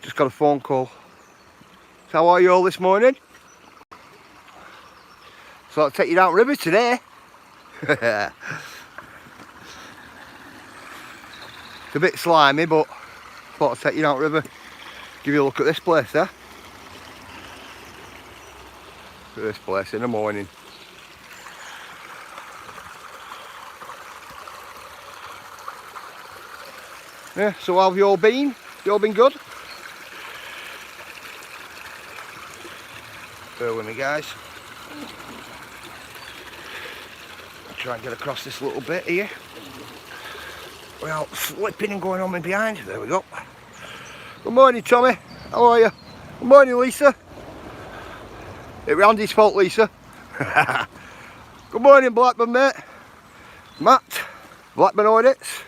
Just got a phone call. So how are you all this morning? So I'll take you down river today. It's a bit slimy, but thought I'd take you down river. Give you a look at this place, eh? Look at this place in the morning. Yeah, so how have you all been? You all been good? Bear with me, guys. I'll try and get across this little bit here without slipping and going on me behind. There we go. Good morning, Tommy. How are you? Good morning, Lisa. It was Andy's fault, Lisa. Good morning, Blackburn, mate. Matt, Blackburn Audits.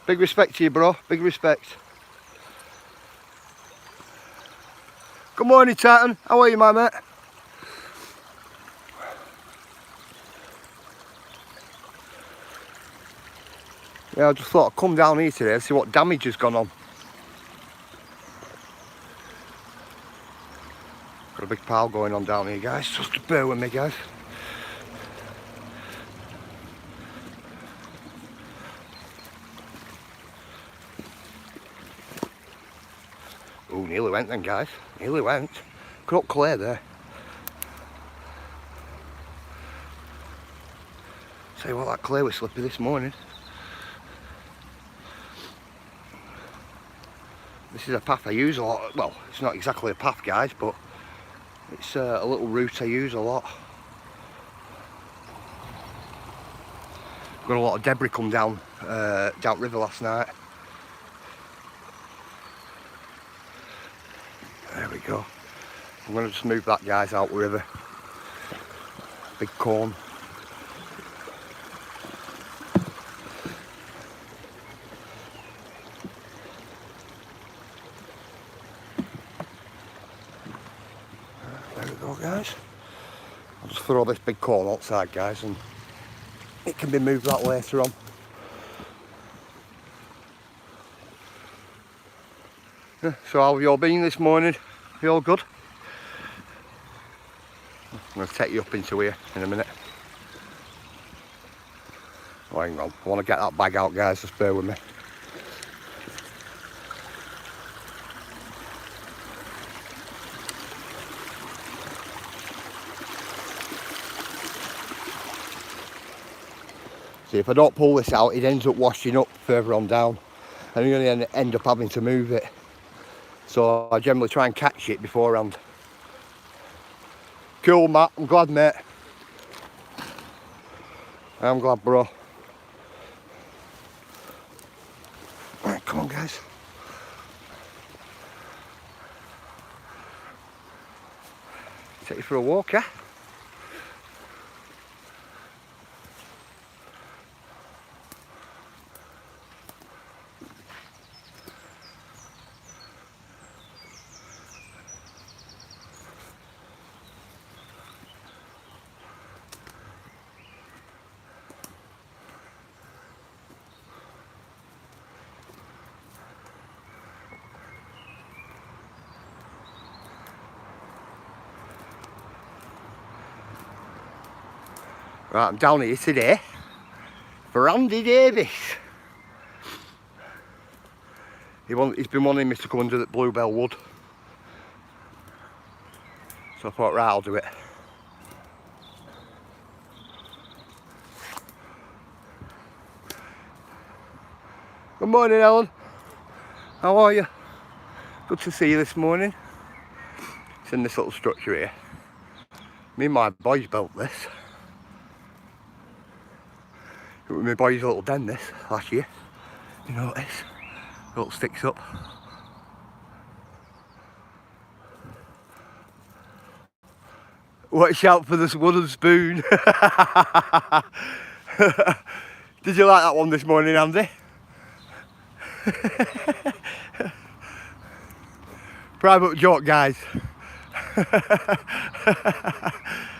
Big respect to you, bro. Big respect. Good morning, Titan. How are you, my mate? Yeah, I just thought I'd come down here today and see what damage has gone on. Got a big pile going on down here, guys. Just bear with me, guys. Oh, nearly went then, guys. Nearly went. Got clear there. Tell you what, that clay was slippy this morning. This is a path I use a lot. Well, it's not exactly a path, guys, but it's a little route I use a lot. Got a lot of debris come down river last night. There we go. I'm going to just move that, guys, out the river. Big corn. There we go, guys. I'll just throw this big corn outside, guys, and it can be moved that later on. Yeah, so how have you all been this morning? You all good? I'm going to take you up into here in a minute. Oh, hang on. I want to get that bag out, guys. Just bear with me. See, if I don't pull this out, it ends up washing up further on down. And I'm going to end up having to move it. So I generally try and catch it beforehand. Cool, Matt. I'm glad, mate. I'm glad, bro. Right, come on, guys. Take you for a walk, yeah? Right, I'm down here today for Andy Davis. He's been wanting me to come under the Bluebell Wood. So I thought, right, I'll do it. Good morning, Ellen. How are you? Good to see you this morning. It's in this little structure here. Me and my boys built this. It was my boy's little den this last year. You notice? It all sticks up. Watch out for this wooden spoon. Did you like that one this morning, Andy? Private joke, guys.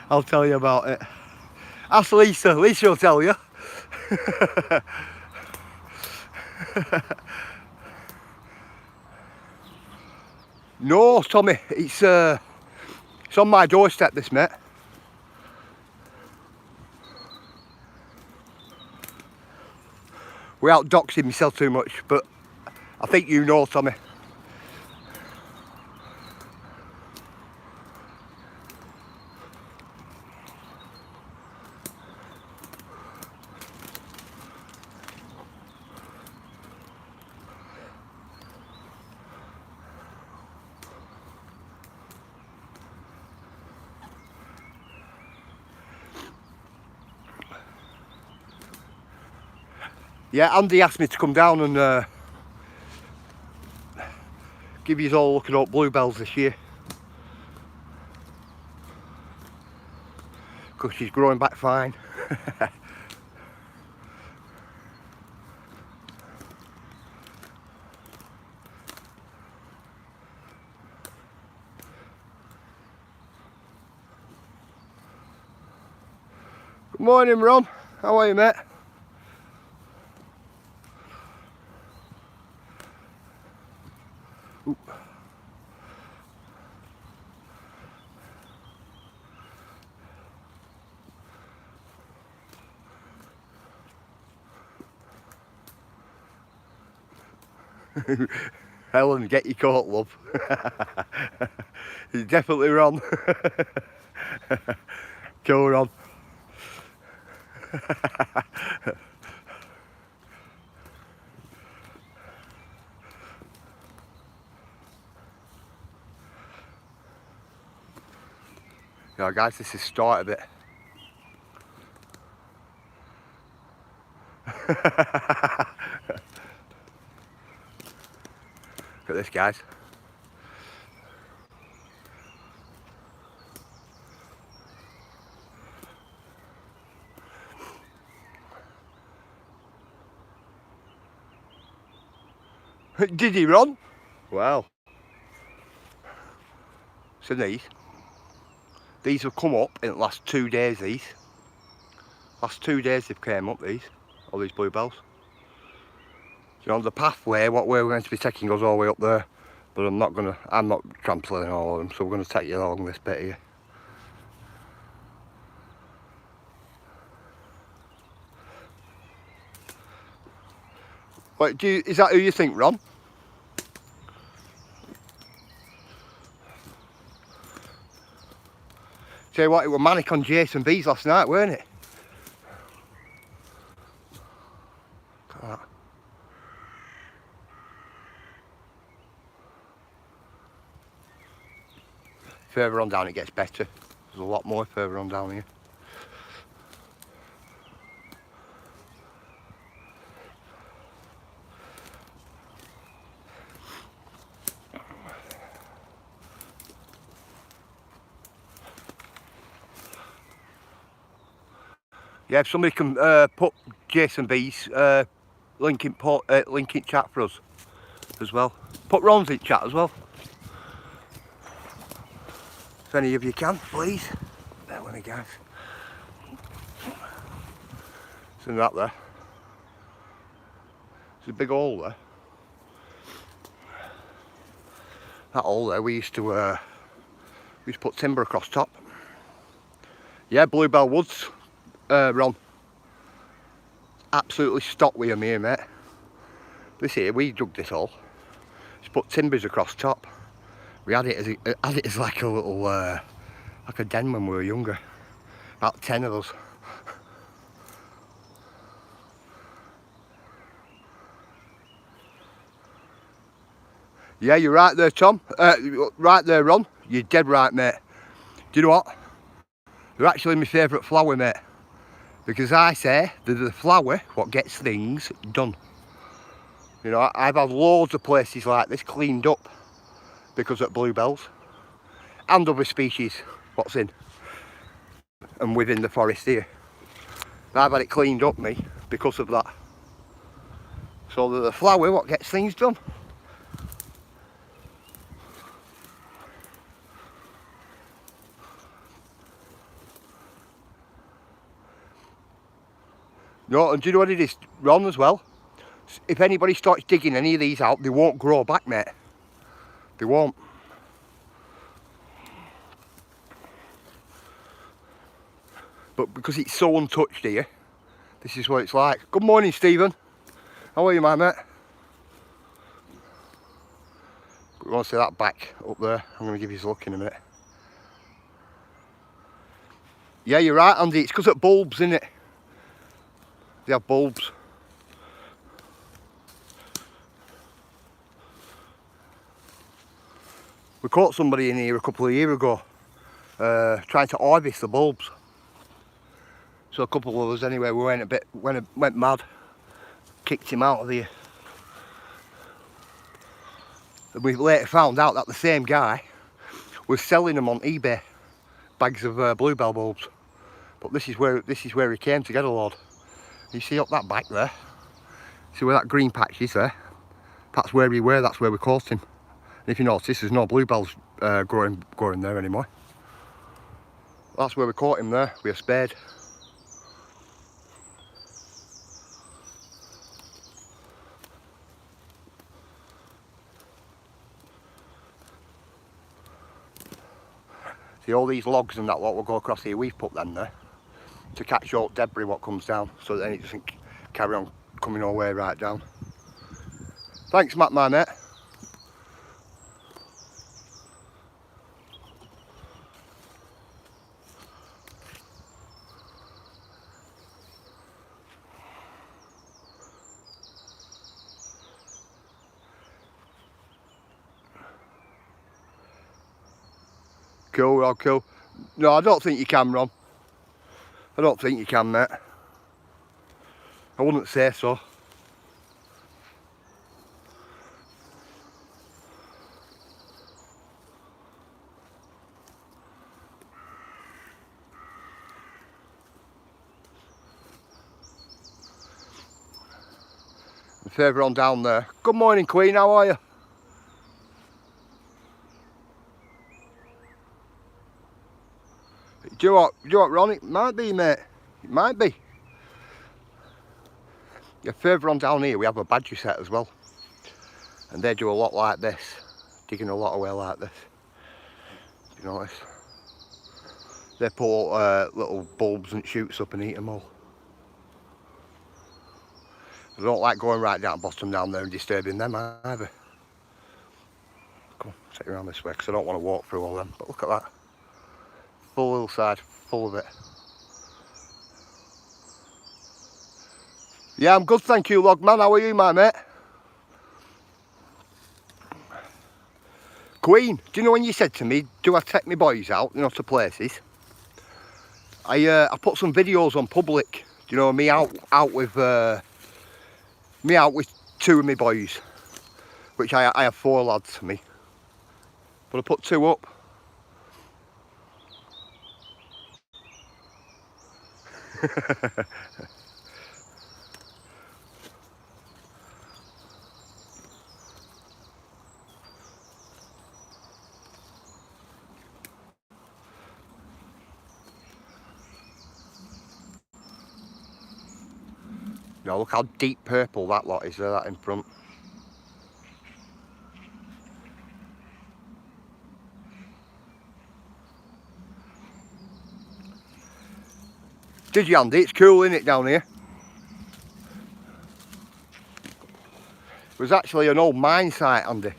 I'll tell you about it. Ask Lisa. Lisa will tell you. No, Tommy, it's on my doorstep, this, mate. Without doxing myself too much, but I think you know, Tommy. Yeah, Andy asked me to come down and give you all a look at bluebells this year. Because she's growing back fine. Good morning, Ron. How are you, mate? Helen, get your coat, love. It's definitely Ron. Cool, Ron. Yeah, guys, this is start a bit. Look at this, guys. Did he run? Well, so these have come up in the last 2 days. Last 2 days they've came up, all these bluebells. You know, the pathway, what way we're going to be taking goes all the way up there, but I'm not trampling all of them, so we're going to take you along this bit here. Wait, is that who you think, Ron? Tell you what, it was manic on Jason B's last night, weren't it? Look at that. Further on down it gets better. There's a lot more further on down here. Yeah, if somebody can put Jason B's link in chat for us as well. Put Ron's in chat as well. If any of you can, please. There we go, guys. Isn't that there? There's a big hole there. That hole there, we used to put timber across top. Yeah, Bluebell Woods. Ron, absolutely stocked with them here, mate. This here, we dug this hole. Just put timbers across top. We had it as like a little, like a den when we were younger. About 10 of us. Yeah, you're right there, Tom. Right there, Ron. You're dead right, mate. Do you know what? They're actually my favourite flower, mate. Because I say they're the flower what gets things done. You know, I've had loads of places like this cleaned up because of bluebells and other species what's in and within the forest here. I've had it cleaned up, me, because of that. So they're the flower what gets things done. No, and do you know what it is, Ron, as well? If anybody starts digging any of these out, they won't grow back, mate. They won't. but because it's so untouched here, this is what it's like. Good morning, Stephen. How are you, my mate? We want to see that back up there. I'm going to give you a look in a minute. Yeah, you're right, Andy. It's because of bulbs, isn't it? They have bulbs. We caught somebody in here a couple of years ago trying to harvest the bulbs. So a couple of us anyway, we went mad, kicked him out of here. And we later found out that the same guy was selling them on eBay, bags of bluebell bulbs. But this is where he came to get a load. You see up that back there? See where that green patch is there? That's where he were. That's where we caught him. And if you notice, there's no bluebells growing there anymore. That's where we caught him there with a spade. See all these logs and that what will go across here, we've put them there to catch all debris what comes down, so then it doesn't carry on coming all the way right down. Thanks, Matt, my mate. Cool, Rod, cool. No, I don't think you can, Ron. I don't think you can, mate. I wouldn't say so. And further on down there. Good morning, Queen, how are you? Do you know what, Ron? It might be, mate. It might be. Yeah, further on down here we have a badger set as well. And they do a lot like this. Digging a lot away like this. You notice? They put little bulbs and shoots up and eat them all. I don't like going right down bottom down there and disturbing them either. Come on, take you around this way because I don't want to walk through all them. But look at that. Full hillside, full of it. Yeah, I'm good, thank you, Logman. How are you, my mate? Queen, do you know when you said to me, do I take my boys out, you know, to places? I put some videos on public, you know, me out with two of my boys, which I have 4 lads to me, but I put 2 up. Now look how deep purple that lot is there, that in front. Did you, Andy? It's cool, isn't it, down here? It was actually an old mine site, Andy.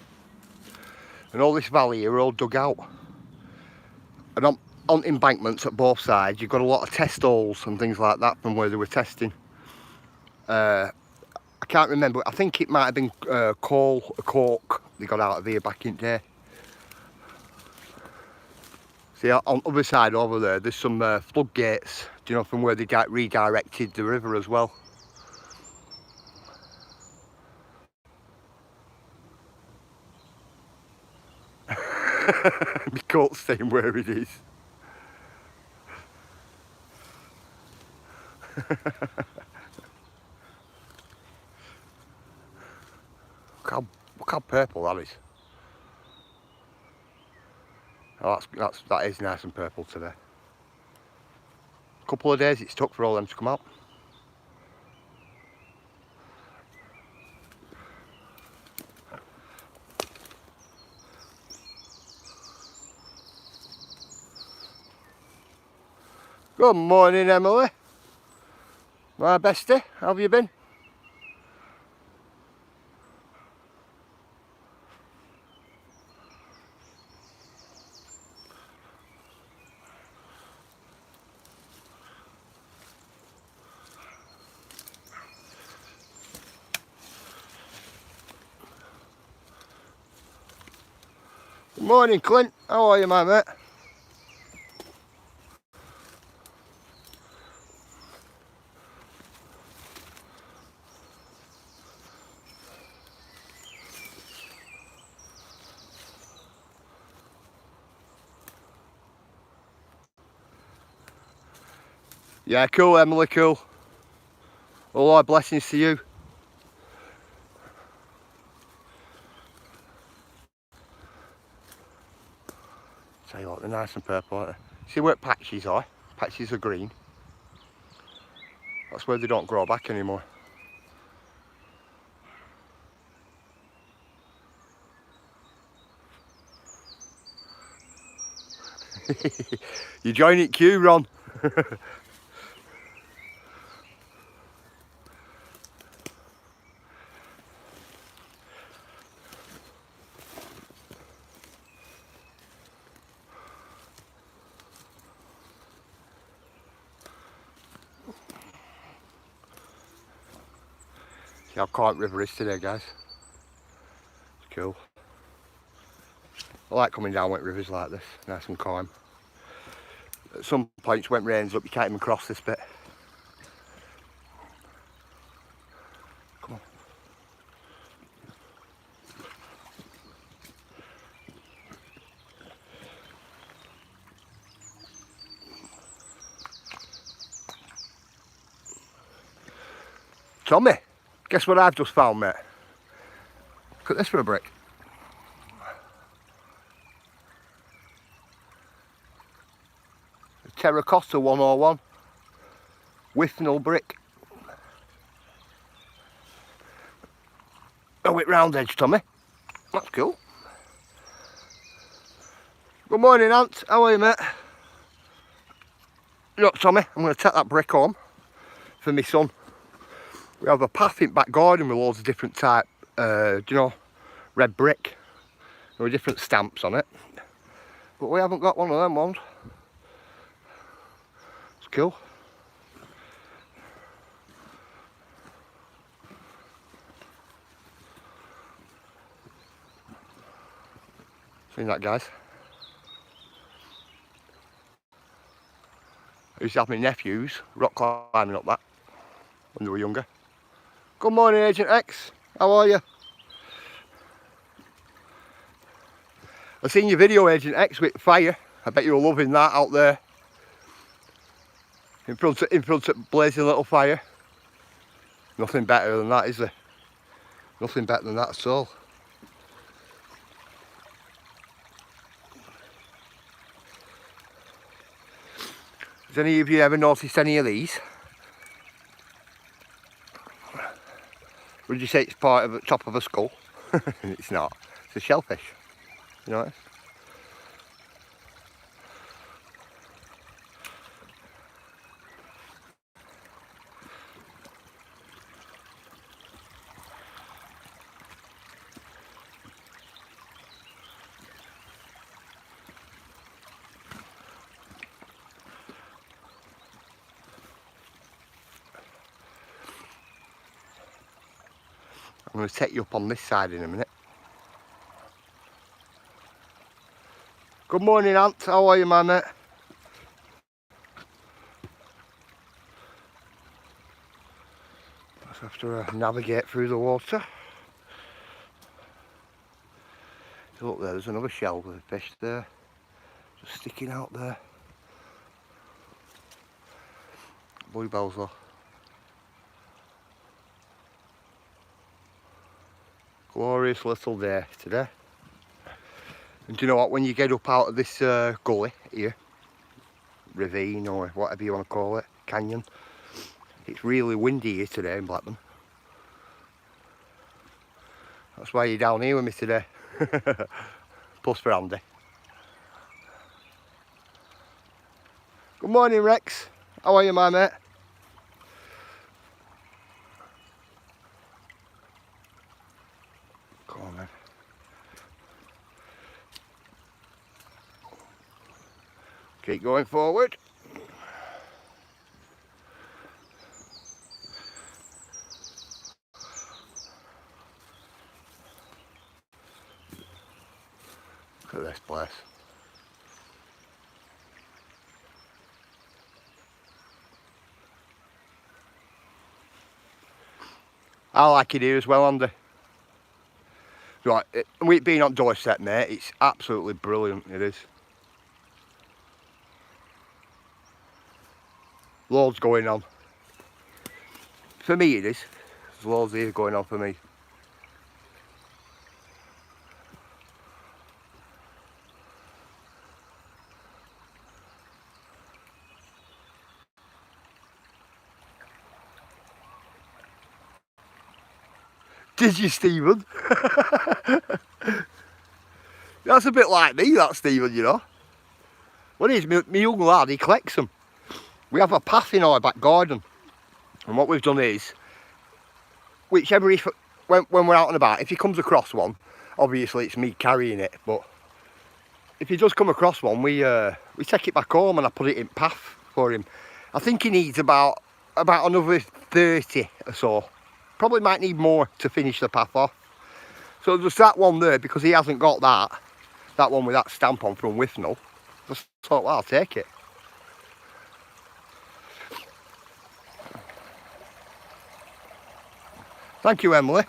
And all this valley here are all dug out. And on embankments at both sides, you've got a lot of test holes and things like that from where they were testing. I can't remember, I think it might have been coal, or coke they got out of here back in the day. See, on the other side over there, there's some floodgates, you know, from where they redirected the river as well. My coat's staying where it is. Look how purple that is. Oh, that is nice and purple today. A couple of days it's took for all them to come out. Good morning, Emily. My bestie, how have you been? Good morning, Clint. How are you, my mate? Yeah, cool, Emily, cool. All our blessings to you. Tell you what, they're nice and purple, aren't they? See where patches are? Patches are green. That's where they don't grow back anymore. You join it queue, Ron. See how calm river is today, guys. It's cool. I like coming down wet rivers like this, nice and calm. At some points when it rains up, you can't even cross this bit. Come on. Tommy, guess what I've just found, mate? Look at this for a brick. A terracotta 101 Withnell brick. Oh, with round edge, Tommy. That's cool. Good morning, Ant. How are you, mate? Look, Tommy, I'm going to take that brick home for my son. We have a path in back garden with loads of different type, do you know, red brick. There are different stamps on it. But we haven't got one of them ones. It's cool. Seen that, guys? I used to have my nephews rock climbing up that when they were younger. Good morning, Agent X. How are you? I've seen your video, Agent X, with fire. I bet you were loving that out there. In front of blazing little fire. Nothing better than that, is there? Nothing better than that at all. Has any of you ever noticed any of these? Would you say it's part of the top of a skull? It's not. It's a shellfish. You know it? I'm going to take you up on this side in a minute. Good morning, Ant. How are you, my mate? Just have to navigate through the water. So look there, there's another shell with a fish there. Just sticking out there. Bluebells though. Glorious little day today. And do you know what, when you get up out of this gully here, ravine or whatever you want to call it, canyon, it's really windy here today in Blackburn. That's why you're down here with me today. Plus for Andy. Good morning, Rex. How are you, my mate? Come on, man. Keep going forward. Look at this place. I like it here as well, Andy. Right, with it being on Dorset, mate, it's absolutely brilliant, it is. Loads going on. For me it is. There's loads here going on for me. Did you, Stephen? That's a bit like me, that, Stephen, you know. What it is, my young lad, he collects them. We have a path in our back garden. And what we've done is, whichever, when we're out and about, if he comes across one, obviously it's me carrying it, but if he does come across one, we take it back home and I put it in path for him. I think he needs about another 30 or so. Probably might need more to finish the path off. So there's that one there, because he hasn't got that one with that stamp on from Withnell. Just thought, well, I'll take it. Thank you, Emily.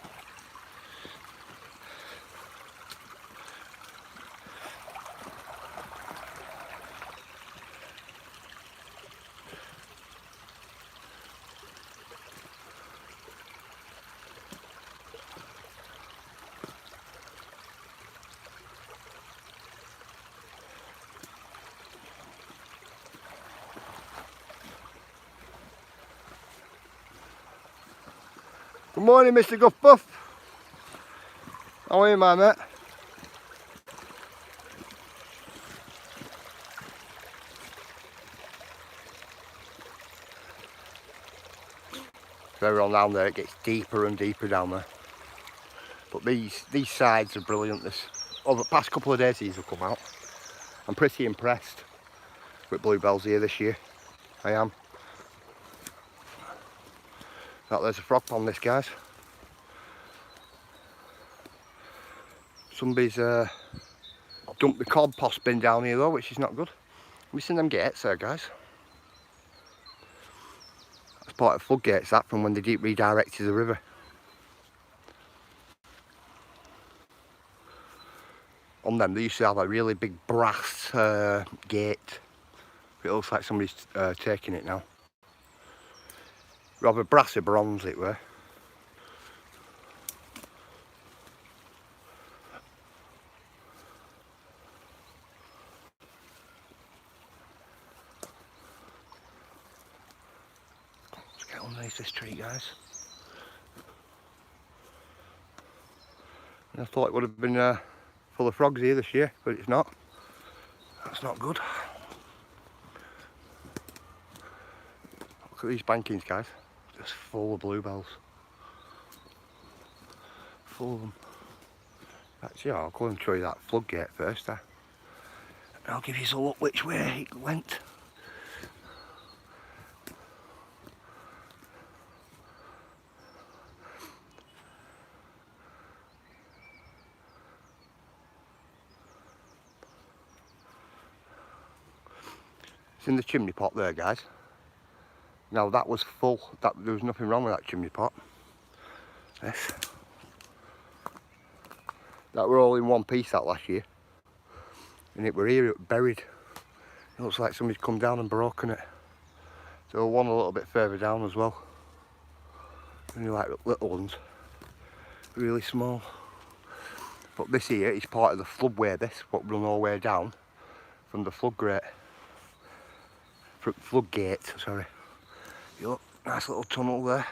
Good morning, Mr. Guffbuff. How are you, my mate? Further on down there, it gets deeper and deeper down there. But these sides are brilliant. Over the past couple of days, these have come out. I'm pretty impressed with bluebells here this year. I am. Now, there's a frog pond, this, guys. Somebody's dumped the compost bin down here though, which is not good. Have you seen them gates there, guys? That's part of floodgates, that, from when they redirected the river. On them, they used to have a really big brass gate. It looks like somebody's taking it now. Rather brass or bronze it were. Let's get underneath this tree, guys. I thought it would have been full of frogs here this year, but it's not. That's not good. Look at these bankings, guys. Just full of bluebells. Full of them. Actually, I'll go and show you that floodgate first. And I'll give you a look which way it went. It's in the chimney pot there, guys. Now that was full. There was nothing wrong with that chimney pot. This. That were all in one piece that last year. And it were here buried. It looks like somebody's come down and broken it. So one a little bit further down as well. Only like little ones. Really small. But this here is part of the floodway, this, what run all the way down from the floodgate. Floodgate, sorry. Look, nice little tunnel there.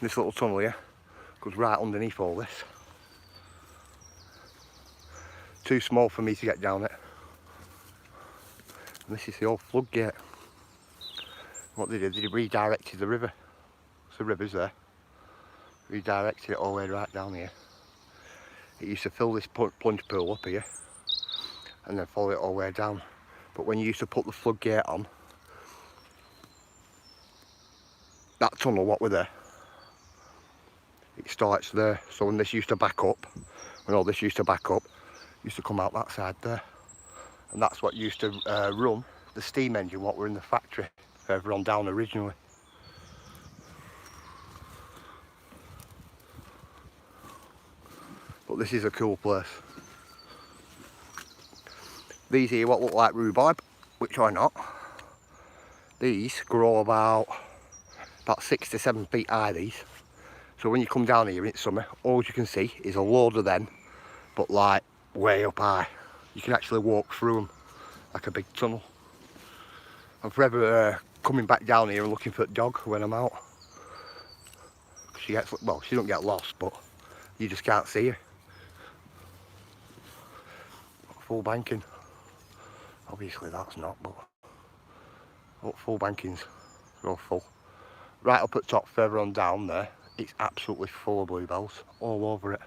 This little tunnel here goes right underneath all this. too small for me to get down it. And this is the old floodgate. What they did, they redirected the river. So the river's there. Redirected it all the way right down here. It used to fill this plunge pool up here and then follow it all the way down. But when you used to put the floodgate on, that tunnel, what were there, it starts there. So when this used to back up, when all this used to back up, used to come out that side there. And that's what used to run the steam engine, what were in the factory further on down originally. But this is a cool place. These here what look like rhubarb, which are not. These grow about 6 to 7 feet high, these. So when you come down here in summer, all you can see is a load of them, but like way up high. You can actually walk through them like a big tunnel. I'm forever coming back down here and looking for the dog when I'm out. She gets, well, she don't get lost, but you just can't see her. Full banking. Obviously that's not, but look, full bankings. They're all full. Right up at top, further on down there, it's absolutely full of bluebells all over it.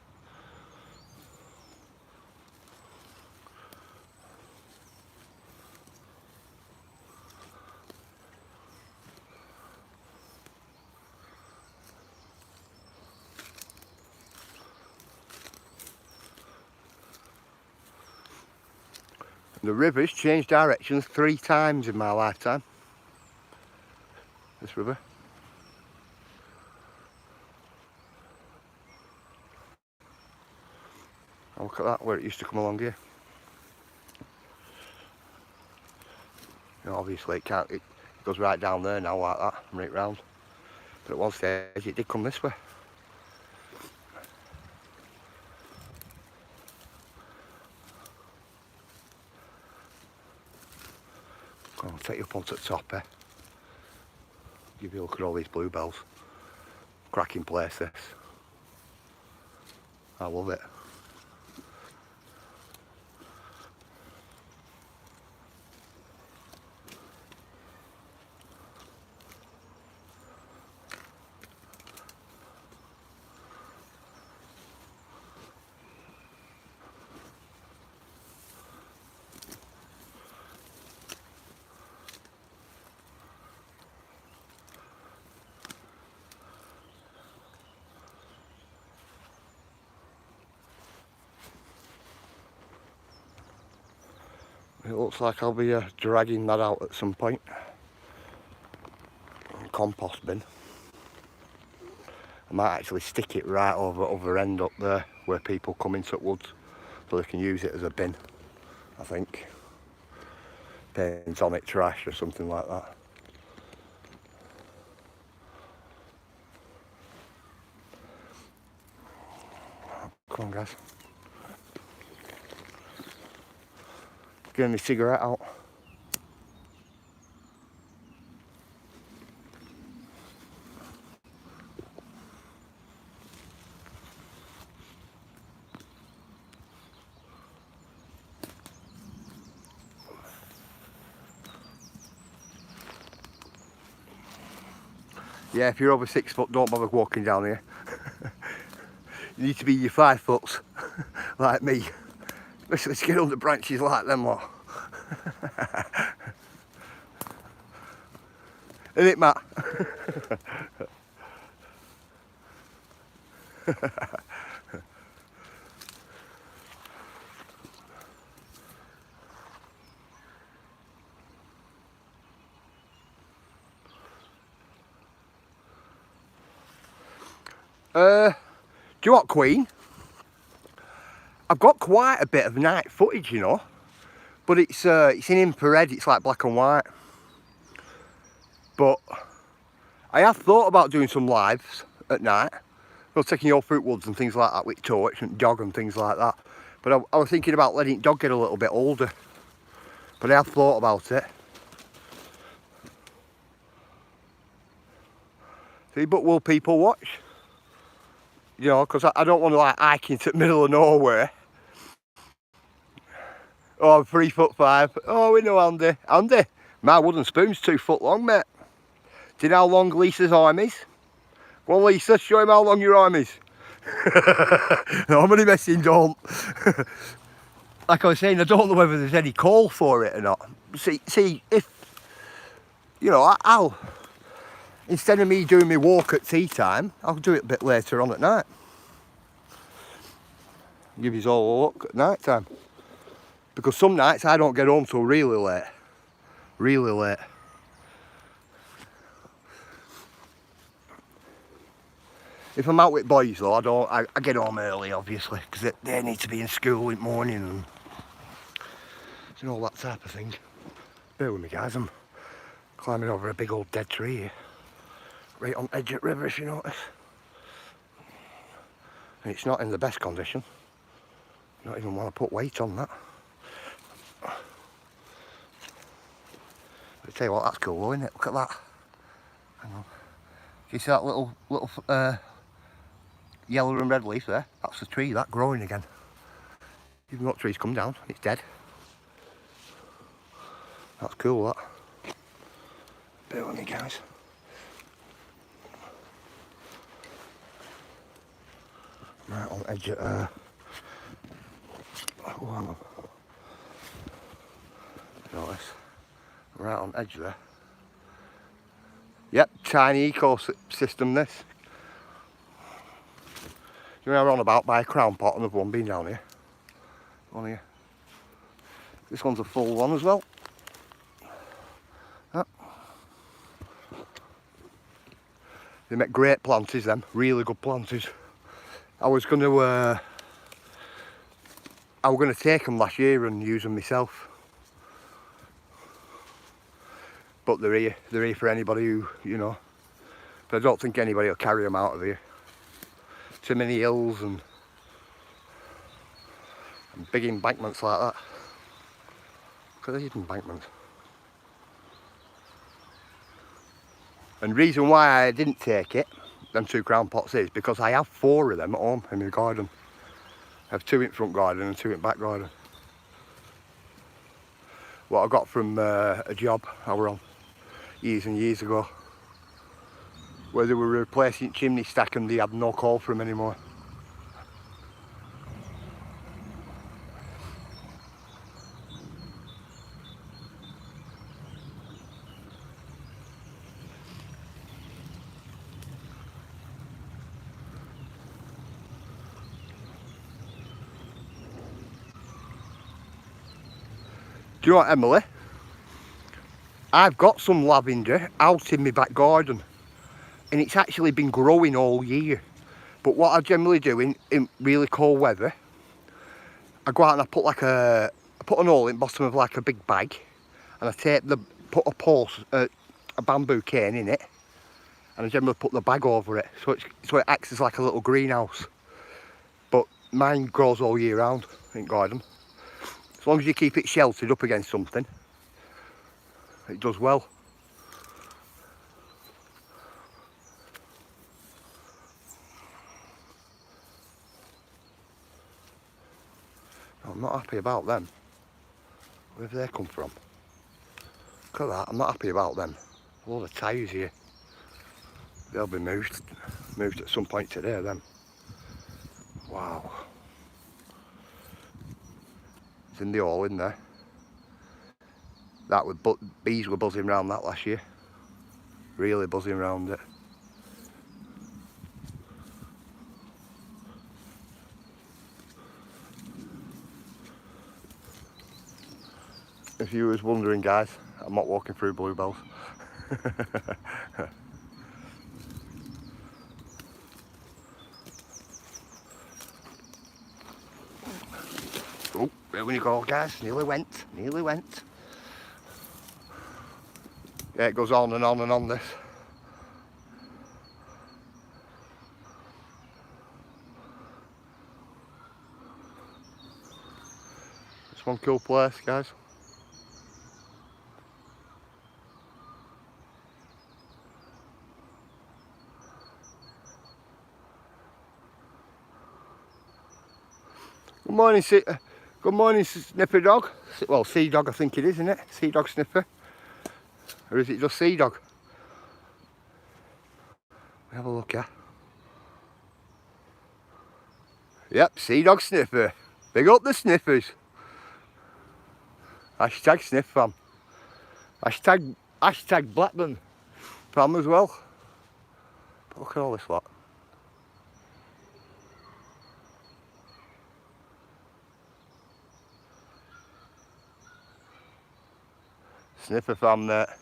The river's changed directions 3 times in my lifetime. This river. Oh, look at that, where it used to come along here. You know, obviously it can't, it goes right down there now like that, and right round. But at one stage it did come this way. I'll take you up onto the top here. Give you a look at all these bluebells. Cracking place this. I love it. It looks like I'll be dragging that out at some point. Compost bin. I might actually stick it right over the other end up there where people come into the woods so they can use it as a bin, I think. Paint on it, trash or something like that. Come on guys. Getting my cigarette out. Yeah, if you're over 6 foot, don't bother walking down here. You need to be your 5 foots, like me. Especially to get under branches like them lot. Isn't it, Matt? Do you want Queen? I've got quite a bit of night footage, you know, but it's in infrared. It's like black and white. But I have thought about doing some lives at night, you know, taking you all through woods and things like that with torch and dog and things like that. But I was thinking about letting dog get a little bit older. But I have thought about it. See, but will people watch? You know, because I don't want to like hike into the middle of nowhere Oh, I'm 3'5". Oh, we know Andy. Andy, my wooden spoon's 2 foot long, mate. Do you know how long Lisa's arm is? Go on, Lisa, show him how long your arm is. No, I'm only messing, don't. Like I was saying, I don't know whether there's any call for it or not. See, if, you know, I'll, instead of me doing my walk at tea time, I'll do it a bit later on at night. Give you all a look at night time. Because some nights I don't get home till really late. Really late. If I'm out with boys though, I get home early obviously, because they need to be in school in the morning and you know, all that type of thing. Bear with me guys, I'm climbing over a big old dead tree here. Right on the edge of the river, if you notice. And it's not in the best condition. Not even want to put weight on that. But I tell you what, that's cool though, isn't it? Look at that. Hang on. Can you see that little yellow and red leaf there? That's the tree, that growing again. Even though trees come down, it's dead. That's cool, that. Bear with me, guys. Right on the edge of oh, hang on. Notice. Right on the edge there. Yep, tiny ecosystem this. You know, we're on about by a crown pot, another one being down here. One here. This one's a full one as well. Yep. They make great planties, them. Really good planties. I was going to take them last year and use them myself. But they're here for anybody who, you know. But I don't think anybody will carry them out of here. Too many hills and big embankments like that. Look at these embankments. And the reason why I didn't take it, them 2 crown pots, is because I have 4 of them at home in my garden. I have 2 in front garden and 2 in back garden. What I got from a job I were on years and years ago, where they were replacing chimney stack and they had no call for them anymore. Do you know what, Emily? I've got some lavender out in my back garden and it's actually been growing all year. But what I generally do in really cold weather, I go out and I put I put an hole in the bottom of like a big bag and I put a post, a bamboo cane in it, and I generally put the bag over it so it acts as like a little greenhouse. But mine grows all year round in garden. As long as you keep it sheltered up against something, it does well. I'm not happy about them. Where have they come from? Look at that, I'm not happy about them. A load of tyres here. They'll be moved at some point today, them. Wow. It's in the hole in there. Bees were buzzing around that last year. Really buzzing around it. If you was wondering, guys, I'm not walking through bluebells. Oh, there we go, guys. Nearly went. Nearly went. Yeah, it goes on and on and on, this. It's one cool place, guys. Good morning, Good morning, Snipper Dog. Well, Sea Dog I think it is, isn't it? Sea Dog Snipper. Or is it just Sea Dog? Have a look here. Yep, Sea Dog Snipper. Big up the sniffers. Hashtag sniff fam. Hashtag Blackburn fam as well. But look at all this lot. Sniffer fam there.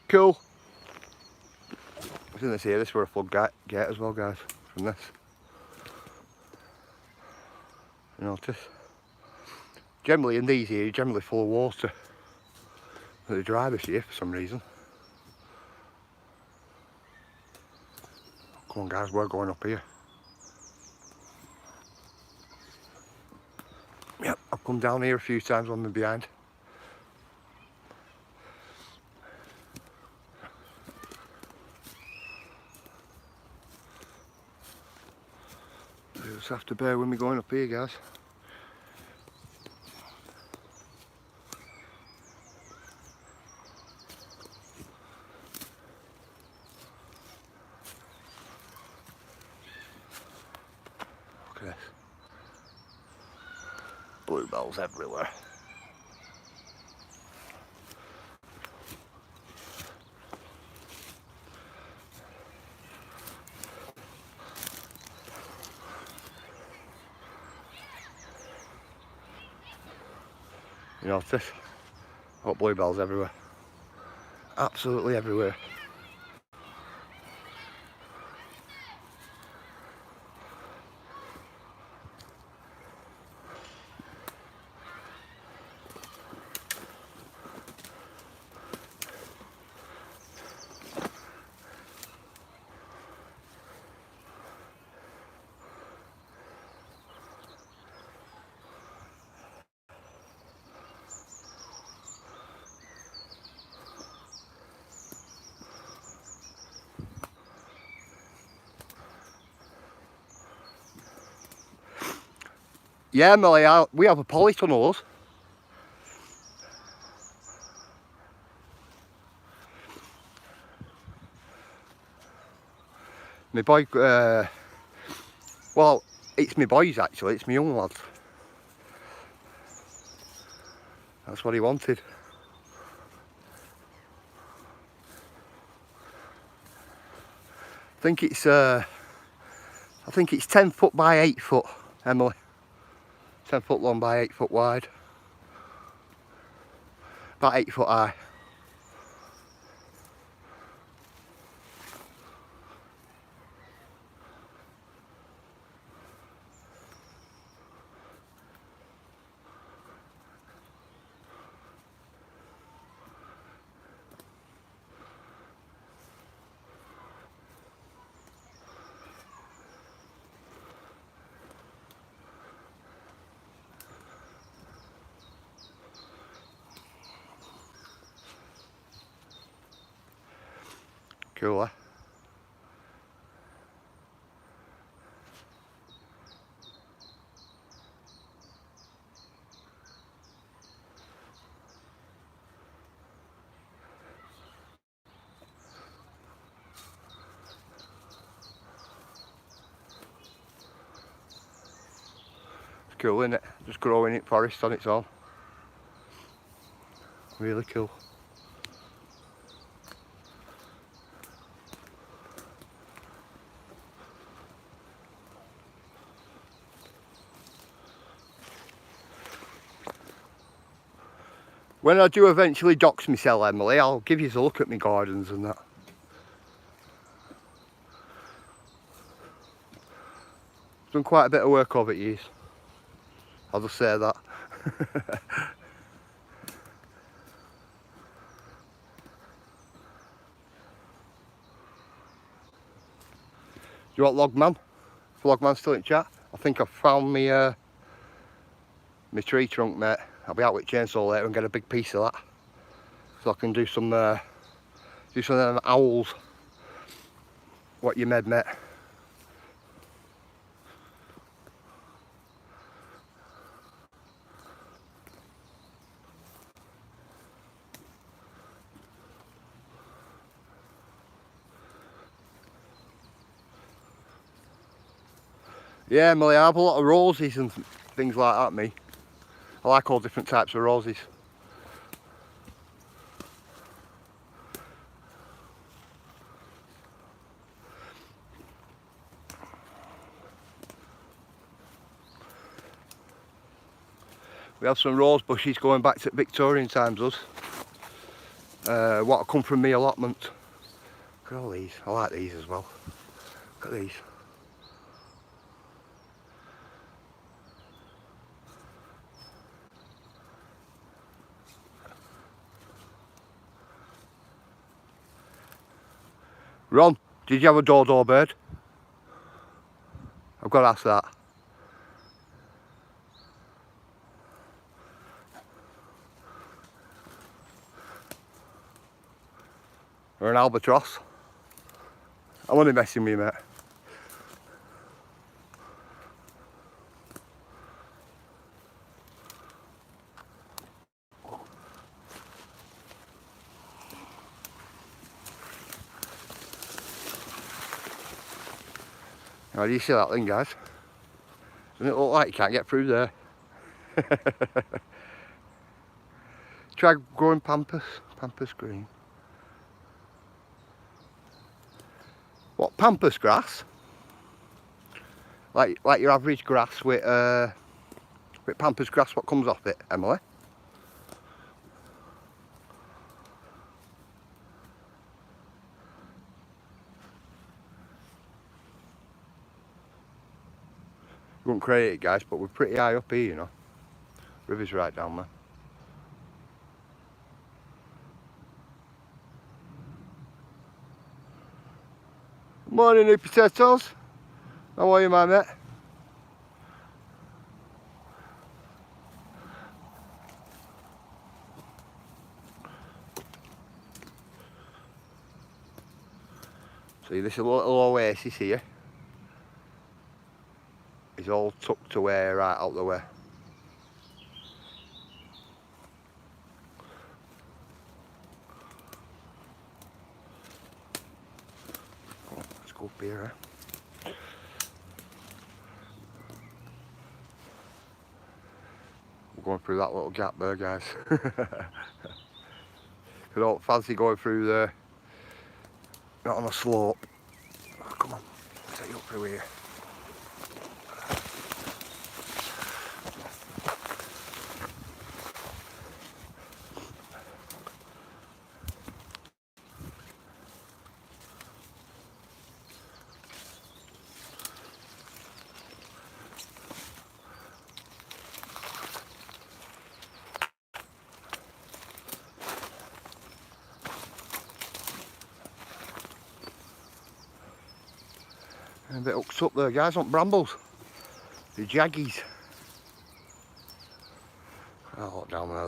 Cool. I was going to say this were a flood gate as well, guys, from this. You notice? Generally in these areas, generally full of water. But they're dry this year for some reason. Come on guys, we're going up here. Yep, I've come down here a few times when I'm behind. You just have to bear with me going up here, guys. Look at this. Bluebells everywhere. You notice? Got bluebells everywhere. Absolutely everywhere. Yeah, Millie, we have a polytunnel on us. My boy, well, it's my boys actually, it's my young lads. That's what he wanted. I think it's 10 foot by 8 foot, Emily. 10 foot long by 8 foot wide. About 8 foot high. Cool, eh? It's cool, isn't it? Just growing it forest on its own. Really cool. When I do eventually dox myself, Emily, I'll give you a look at my gardens and that. Done quite a bit of work over the years. I'll just say that. Do you want Logman? If Logman's still in chat? I think I've found my tree trunk, mate. I'll be out with chainsaw later and get a big piece of that. So I can do some of them owls. What you made, mate. Yeah, Millie, I have a lot of roses and things like that, me. I like all different types of roses. We have some rose bushes going back to Victorian times, us. What come from me allotment. Look at all these. I like these as well. Look at these. Ron, did you have a dodo bird? I've got to ask that. Or an albatross. I'm only messing with you, mate. Now, do you see that thing, guys? Doesn't it look like you can't get through there? Try growing pampas green. What, pampas grass? Like your average grass with pampas grass, what comes off it, Emily? You wouldn't create it, guys, but we're pretty high up here, you know. River's right down there. Morning, new potatoes. How are you, my mate? See, this little oasis here is all tucked away right out the way. Oh, let's go up here. We're going through that little gap there, guys. I don't fancy going through there. Not on a slope. Oh, come on, let's take you up through here. A bit hooked up there, guys, on brambles. The jaggies. Oh, look down there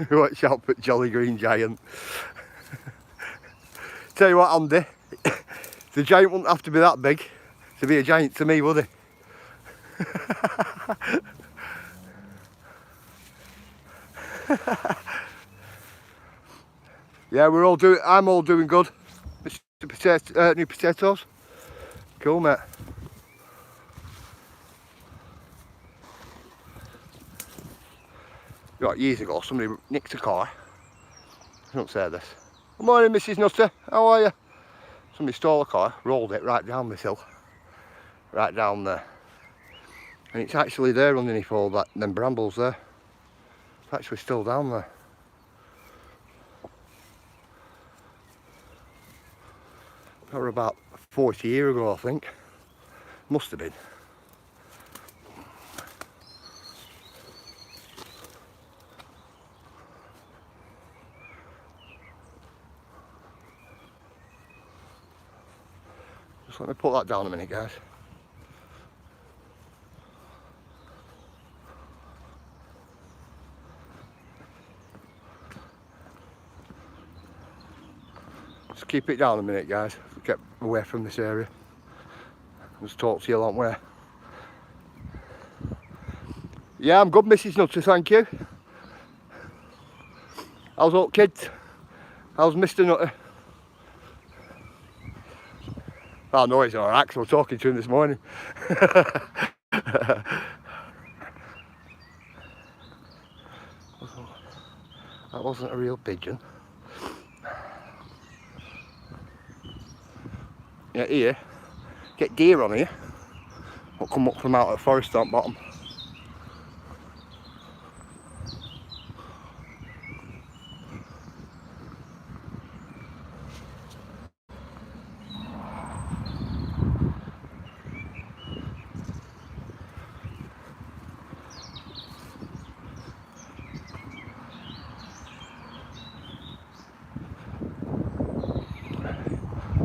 though. Watch out for Jolly Green Giant. Tell you what, Andy, the giant wouldn't have to be that big to be a giant to me, would he? Yeah, I'm all doing good. Mr. New potatoes. Cool, mate. Right, years ago, somebody nicked a car. I don't say this. Good morning, Mrs. Nutter. How are you? Somebody stole a car, rolled it right down this hill. Right down there. And it's actually there underneath all that, them brambles there. It's actually still down there. That was about 40 years ago, I think. Must have been. Just let me put that down a minute, guys. Just keep it down a minute, guys. Get away from this area. Just talk to you a long way. Yeah, I'm good, Mrs. Nutter, thank you. How's up, kids? How's Mr. Nutter? Oh no, he's alright, because I was talking to him this morning. That wasn't a real pigeon. Yeah, here, get deer on here. Will come up from out of the forest on bottom.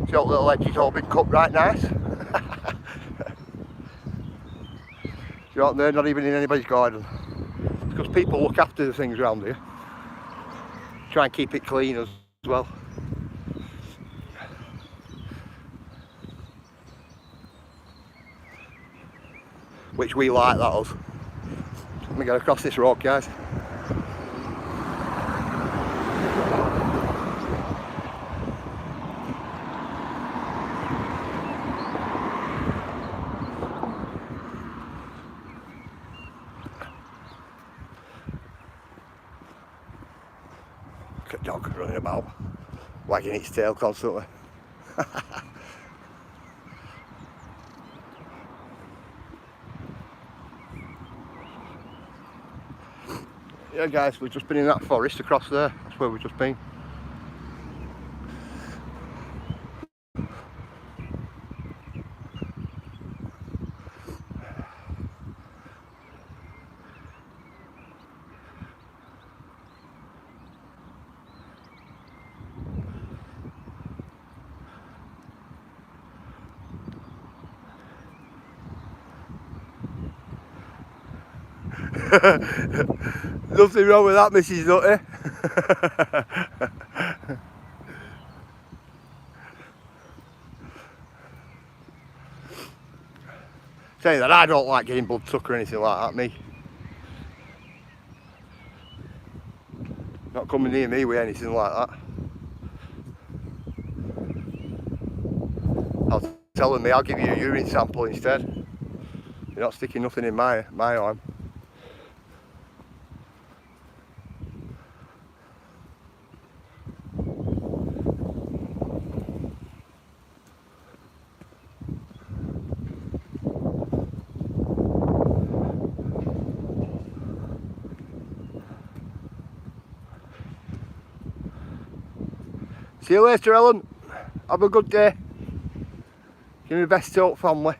The old little edge is all been cut right nice. You know, they're not even in anybody's garden. It's because people look after the things around here. Try and keep it clean as well. Which we like, that us. Let me get across this road, guys. Look at dog running about, wagging its tail constantly. Yeah guys, we've just been in that forest across there. That's where we've just been. Nothing wrong with that, Mrs. Nutty. Saying that I don't like getting bloodsuck or anything like that, me. Not coming near me with anything like that. I was telling me I'll give you a urine sample instead. You're not sticking nothing in my arm. See you later, Ellen. Have a good day. Give me best to family.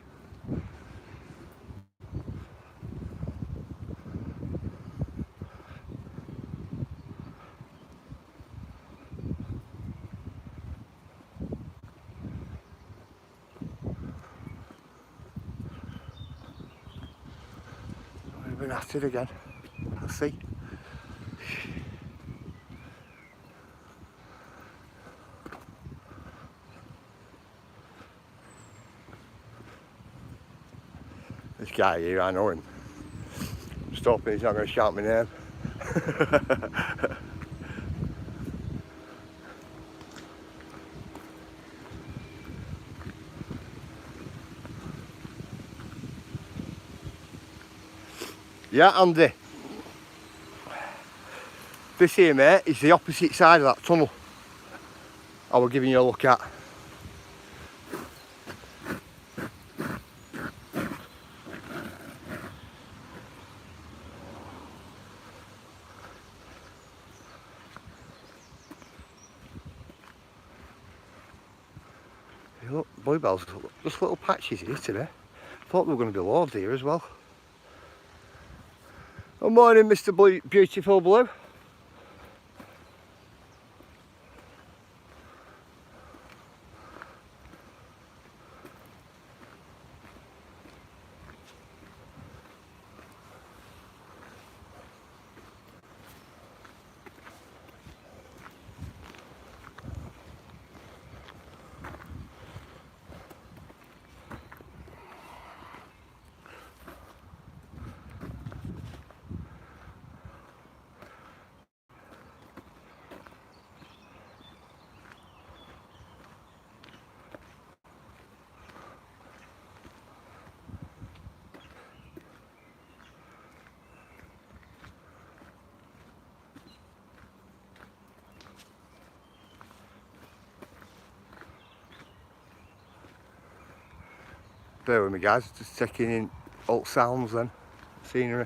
We've been at it again. Let's see. This guy here, I know him. Just hoping he's not going to shout my name. Yeah, Andy. This here, mate, is the opposite side of that tunnel I was giving you a look at. Look, bluebells, just little patches here today. Thought there were going to be loads here as well. Good morning, Mr. Beautiful Blue. Bear with me guys, just taking in all sounds then, scenery.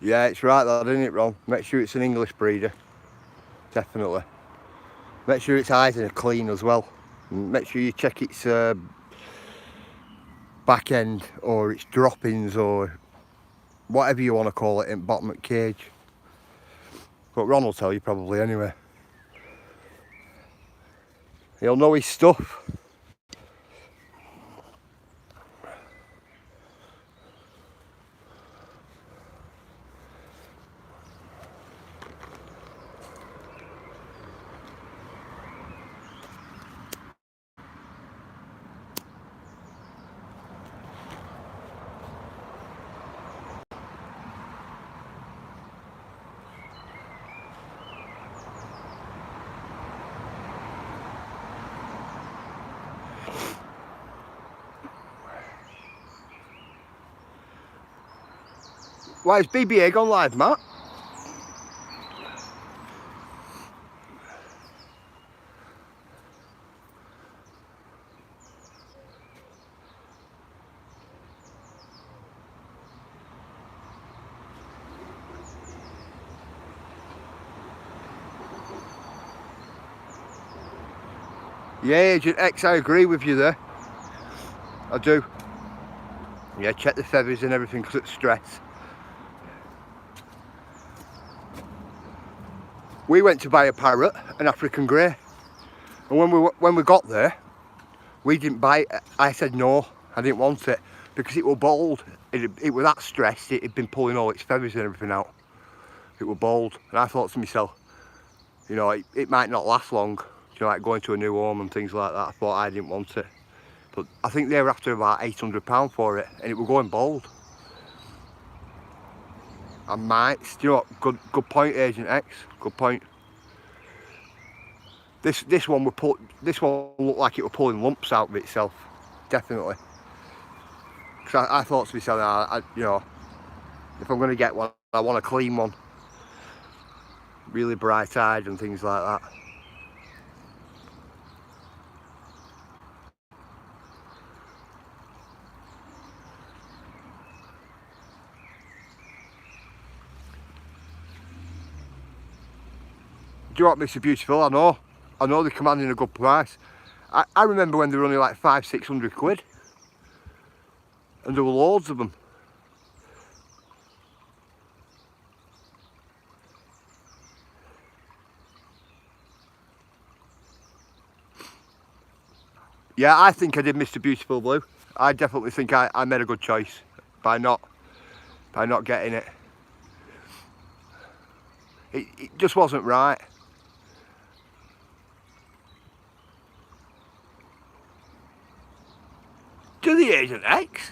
Yeah, it's right that, isn't it, Ron? Make sure it's an English breeder. Definitely. Make sure its eyes are clean as well. And make sure you check its back end or its droppings or whatever you want to call it in bottom of the cage. But Ron will tell you probably anyway. He'll know his stuff. Why is BBA gone live, Matt? Yeah, Agent X, I agree with you there. I do. Yeah, check the feathers and everything because it's stress. We went to buy a parrot, an African grey, and when we got there, we didn't buy it. I said no, I didn't want it because it was bald. It was that stressed. It had been pulling all its feathers and everything out. It was bald, and I thought to myself, you know, it might not last long. You know, like going to a new home and things like that. I thought I didn't want it, but I think they were after about £800 for it, and it was going bald. I might, you know what, good point, Agent X, good point. This one looked like it was pulling lumps out of itself, definitely. Because I thought to myself, you know, if I'm going to get one, I want a clean one, really bright-eyed and things like that. Do you know what, Mr. Beautiful? I know they're commanding a good price. I remember when they were only like 500–600 quid, and there were loads of them. Yeah, I think I did Mr. Beautiful Blue. I definitely think I made a good choice by not getting it. It just wasn't right. To the Agent X.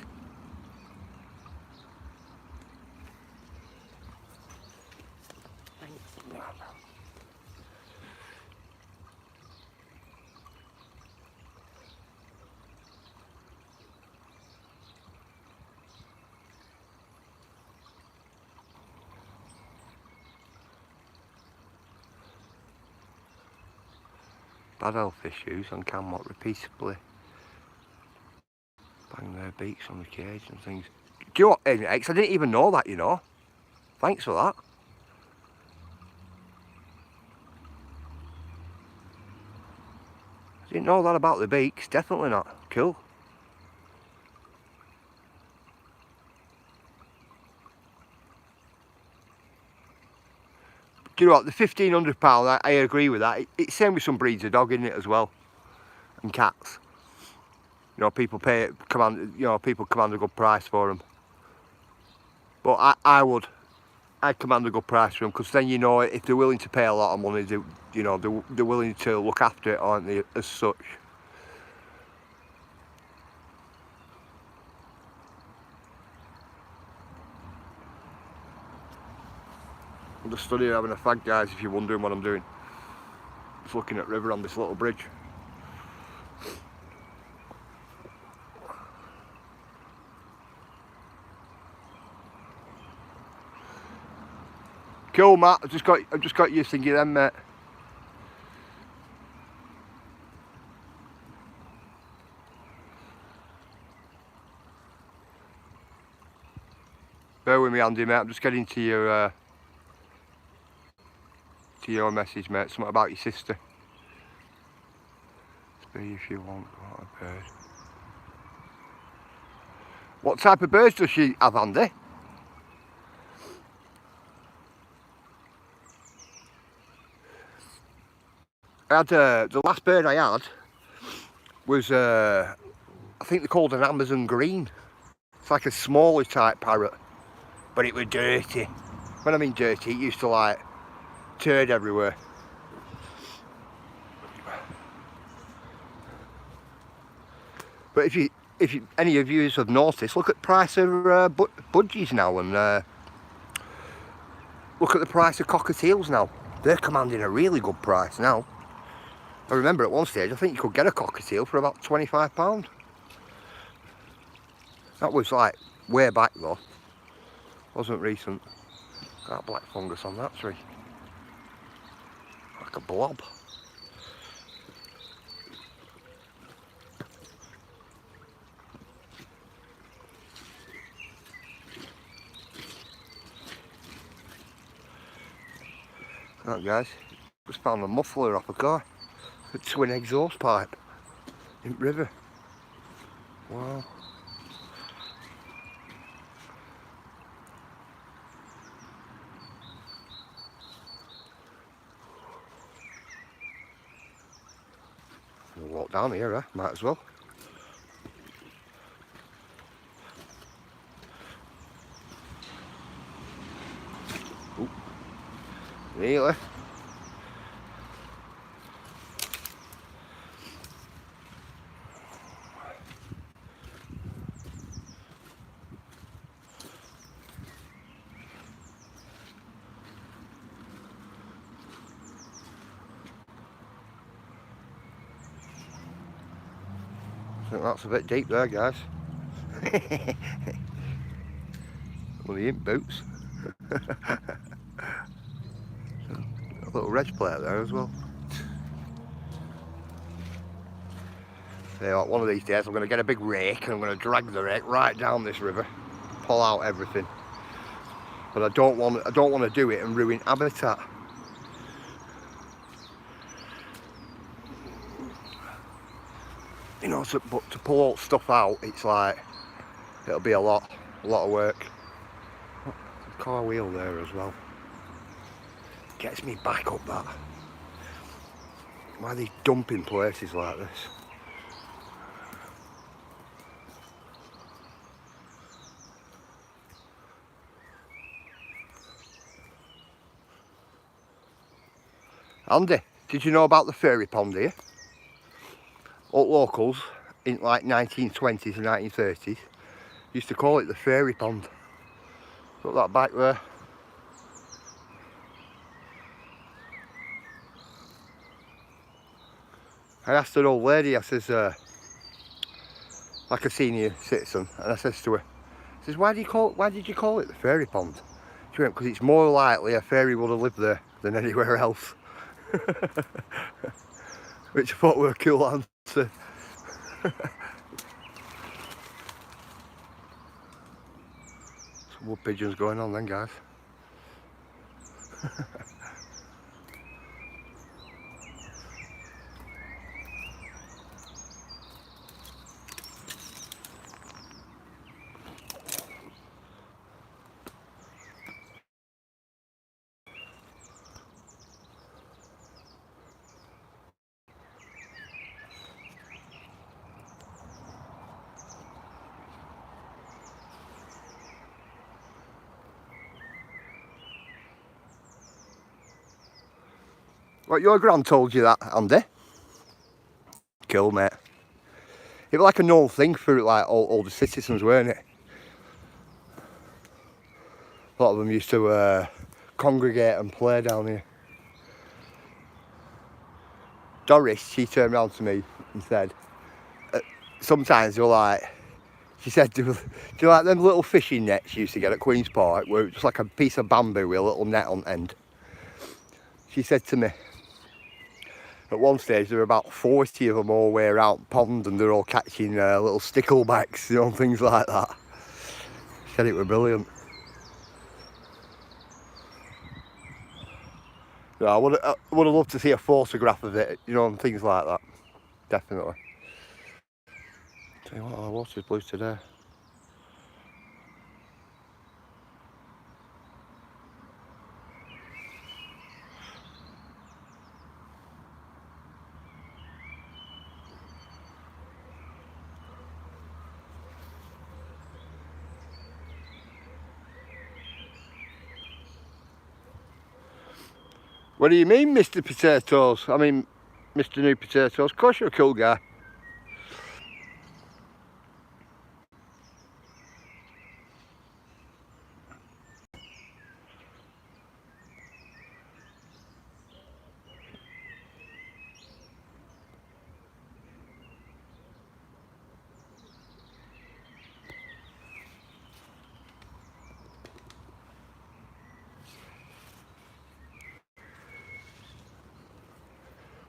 Bad health issues and cannot repeatedly bang their beaks on the cage and things. Do you know what, Agent X? I didn't even know that, you know. Thanks for that. I didn't know that about the beaks. Definitely not. Cool. Do you know what? The £1,500, I agree with that. It's same with some breeds of dog, isn't it, as well, and cats. You know, people people command a good price for them. But I'd command a good price for them, because then you know if they're willing to pay a lot of money, they're willing to look after it, aren't they, as such. I'm just studying having a fag, guys, if you're wondering what I'm doing. Just looking at river on this little bridge. Cool, Matt. I've just got you thinking then, mate. Bear with me, Andy, mate. I'm just getting to your message, mate. Something about your sister. See if you want a bird. What type of birds does she have, Andy? I had the last bird I had was I think they're called an Amazon green. It's like a smaller type parrot, but it was dirty. When I mean dirty, it used to like turd everywhere. But if any of you have noticed, look at the price of budgies now, and look at the price of cockatiels now. They're commanding a really good price now. I remember at one stage, I think you could get a cockatiel for about £25. That was like way back though. Wasn't recent. Got black fungus on that tree. Like a blob. Right, guys, just found a muffler off a car. A twin exhaust pipe in the river. Wow. We'll walk down here, might as well. Ooh. Nearly. I think that's a bit deep there, guys. Well, the imp boots. A little reg plate there as well. So, one of these days I'm going to get a big rake and I'm going to drag the rake right down this river, pull out everything. But I don't want to do it and ruin habitat. You know, but to pull all stuff out, it's like it'll be a lot of work. A car wheel there as well. Gets me back up that. Why are they dumping places like this? Andy, did you know about the fairy pond here? All locals in like 1920s and 1930s used to call it the fairy pond. Look that back there. I asked an old lady, I says, like a senior citizen, and I says to her, I says, why did you call it the fairy pond? She went, because it's more likely a fairy would have lived there than anywhere else. Which I thought were a cool answer. Some wood pigeons going on then, guys. What, your gran told you that, Andy? Cool, mate. It was like a known thing for like all the citizens, weren't it? A lot of them used to congregate and play down here. Doris, she turned around to me and said, sometimes you're like, she said, do you like them little fishing nets you used to get at Queen's Park, where it was just like a piece of bamboo with a little net on end? She said to me, at one stage there were about 40 of them all the way around the pond, and they're all catching little sticklebacks, you know, and things like that. She said it was brilliant. Yeah, I would have loved to see a photograph of it, you know, and things like that. Definitely. Tell you what, the water's blue today. What do you mean, Mr. Potatoes? I mean, Mr. New Potatoes. Of course you're a cool guy.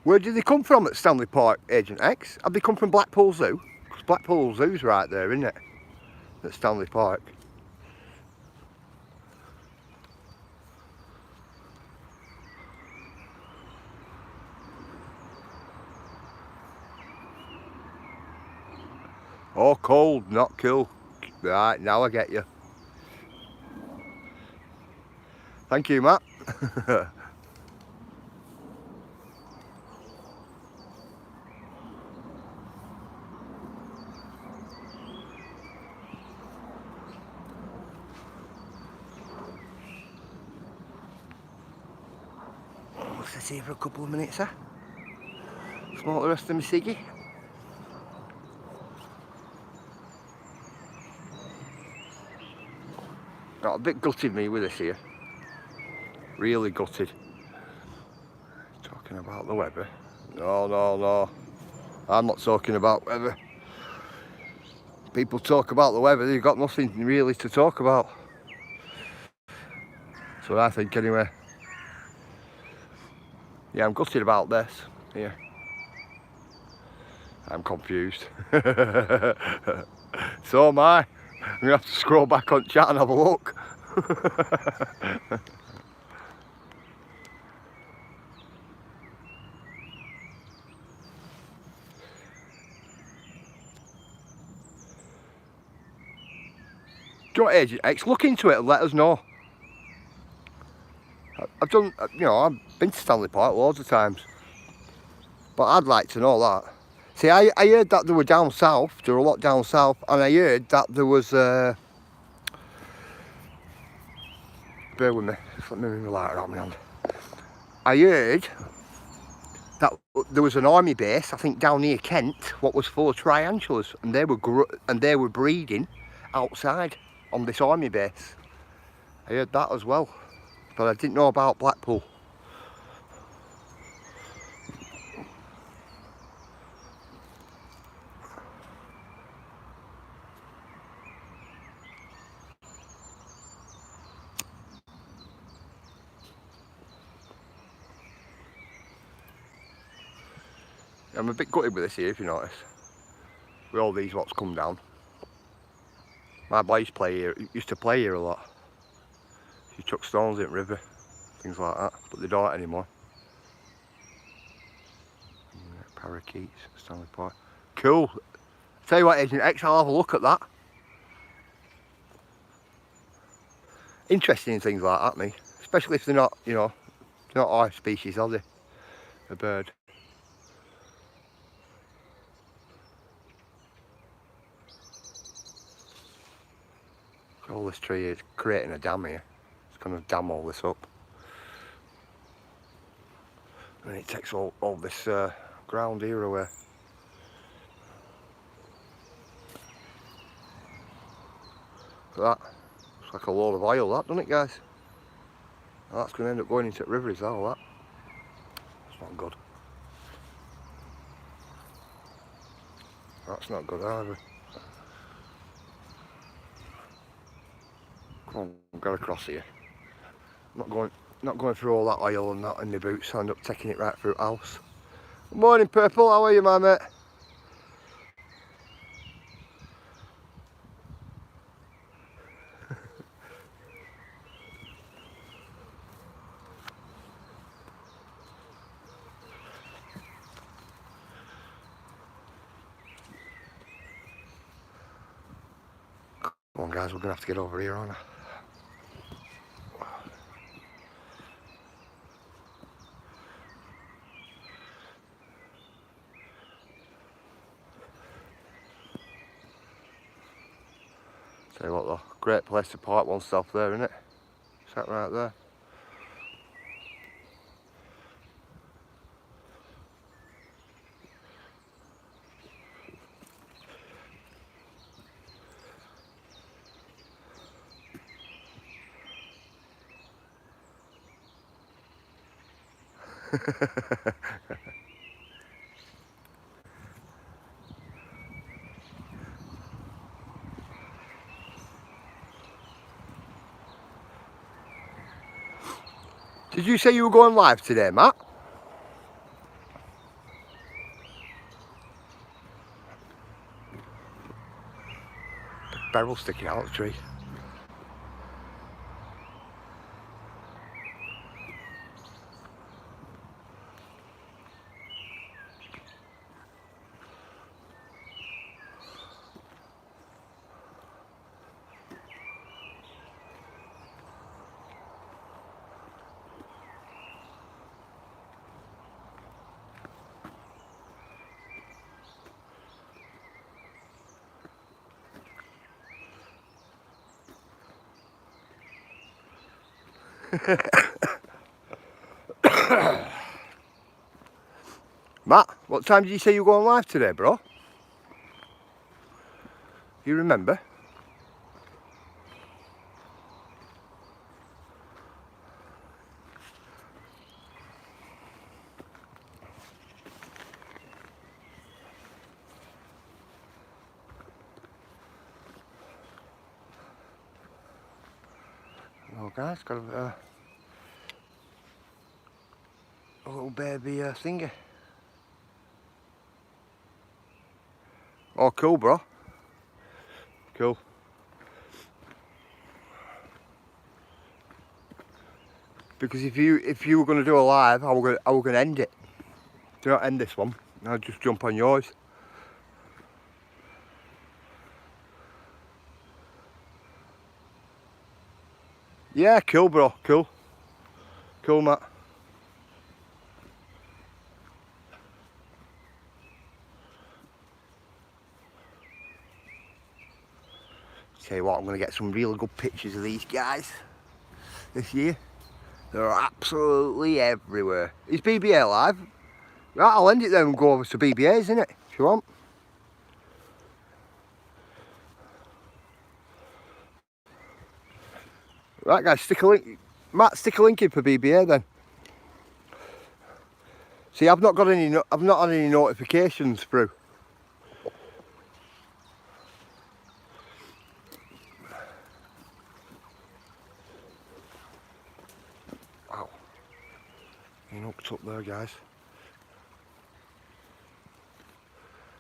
Where did they come from at Stanley Park, Agent X? Have they come from Blackpool Zoo? Because Blackpool Zoo's right there, isn't it? At Stanley Park. Oh, cold, not cool. Right, now I get you. Thank you, Matt. I'll sit here for a couple of minutes, huh? Smoke the rest of my ciggy. Got a bit gutted me with this here. Really gutted. Talking about the weather. No. I'm not talking about weather. People talk about the weather, they've got nothing really to talk about. That's what I think anyway. Yeah, I'm gutted about this. Yeah. I'm confused. So am I. I'm gonna have to scroll back on chat and have a look. Do you know what, Agent X? Look into it and let us know. I've done, you know, I've been to Stanley Park loads of times, but I'd like to know that. See, I heard that they were down south, there were a lot down south, and I heard that there was, bear with me, just let me move the lighter out my hand. I heard there was an army base, I think down near Kent, what was full of tarantulas, and they were breeding outside on this army base. I heard that as well, but I didn't know about Blackpool. I'm a bit gutted with this here, if you notice, with all these what's come down. My boys used to play here a lot. He chuck stones in the river, things like that, but they don't anymore. Parakeets, Stanley Park. Cool. Tell you what, Agent X, I'll have a look at that. Interesting things like that, me. Especially if they're not, you know, they're not our species, are they? A bird. All this tree is creating a dam here. It's going to dam all this up. And it takes all this ground here away. Look at that. It's like a load of oil, that, doesn't it, guys? And that's going to end up going into the river, is that all that? It's not good. That's not good either. Come on, I've got to cross here. I'm not going through all that oil and that in my boots, so I end up taking it right through the house. Good morning, Purple, how are you, my mate? Come on, guys, we're going to have to get over here, aren't I? Tell you what though, great place to park one stop there, isn't it? Sat right there. Did you say you were going live today, Matt? Big barrel sticking out of the tree. Matt, what time did you say you were going live today, bro? You remember? Oh, guys, got a little baby thingy. Oh, cool, bro. Cool. Because if you were going to do a live, I were going to end it. Do not end this one. I'll just jump on yours. Yeah, cool, bro. Cool. Cool, Matt. Tell you what, I'm going to get some really good pictures of these guys this year. They're absolutely everywhere. Is BBA live? Right, I'll end it then and go over to BBA's, innit, if you want. Right guys, stick a link. Matt, stick a link in for BBA then. See, I've not had any notifications through. Wow, you hooked up there, guys.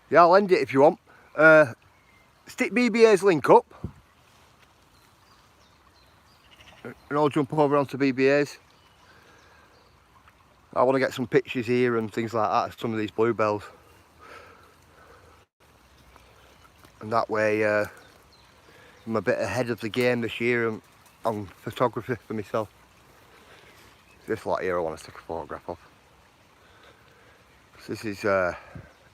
Yeah, I'll end it if you want. Stick BBA's link up, and I'll jump over onto BBA's. I want to get some pictures here and things like that of some of these bluebells. And that way I'm a bit ahead of the game this year on photography for myself. This lot here I want to take a photograph of. This is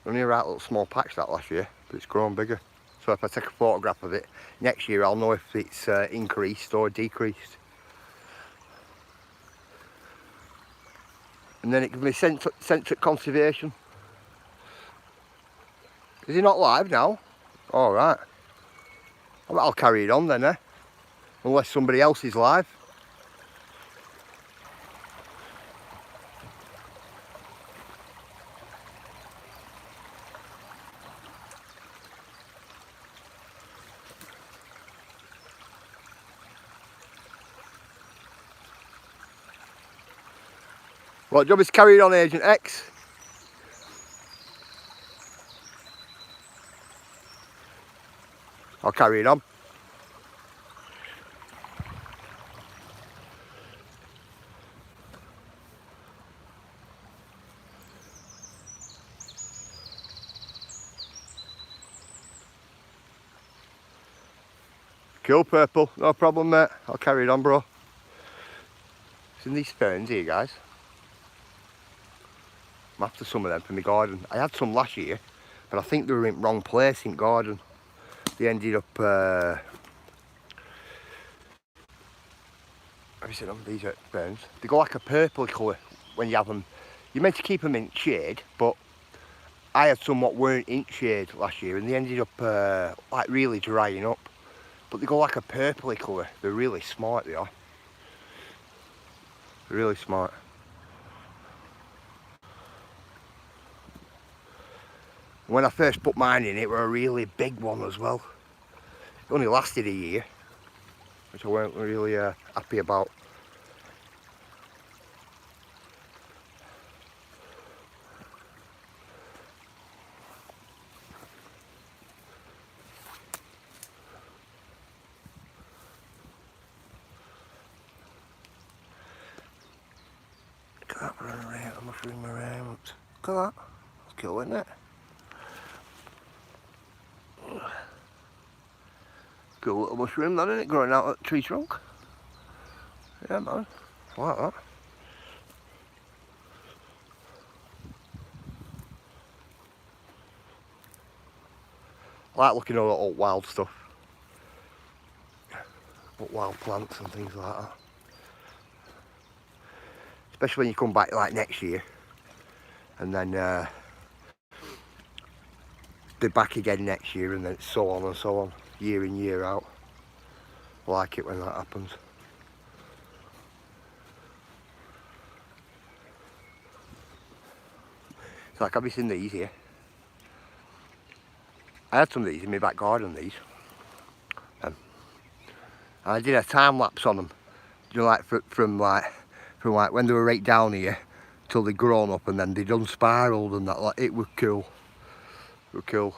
only a right little small patch that last year, but it's grown bigger. So if I take a photograph of it, next year I'll know if it's increased or decreased. And then it can be sent to conservation. Is he not live now? All right. I'll carry it on then, eh? Unless somebody else is live. Right, job is carried on, Agent X. I'll carry it on. Cool, Purple, no problem, mate. I'll carry it on, bro. It's in these ferns here, guys. I'm after some of them for my garden. I had some last year, but I think they were in the wrong place in garden. They ended up, have you seen them? These are ferns. They go like a purple colour when you have them. You're meant to keep them in shade, but I had some what weren't in shade last year, and they ended up like really drying up. But they go like a purpley colour. They're really smart, they are. They're really smart. When I first put mine in, it were a really big one as well. It only lasted a year, which I weren't really happy about. Look at that running around, a mushroom around. Look at that. That's cool, isn't it? Cool little mushroom, that, isn't it? Growing out of the tree trunk. Yeah, man. I like that. I like looking at all wild stuff. Wild plants and things like that. Especially when you come back like next year. And then they're back again next year, and then so on and so on. Year in, year out. I like it when that happens. It's like, have you seen these here? I had some of these in my back garden, these. I did a time lapse on them. You know, like from when they were right down here till they grown up, and then they done spiraled and that. Like, it was cool. It was cool.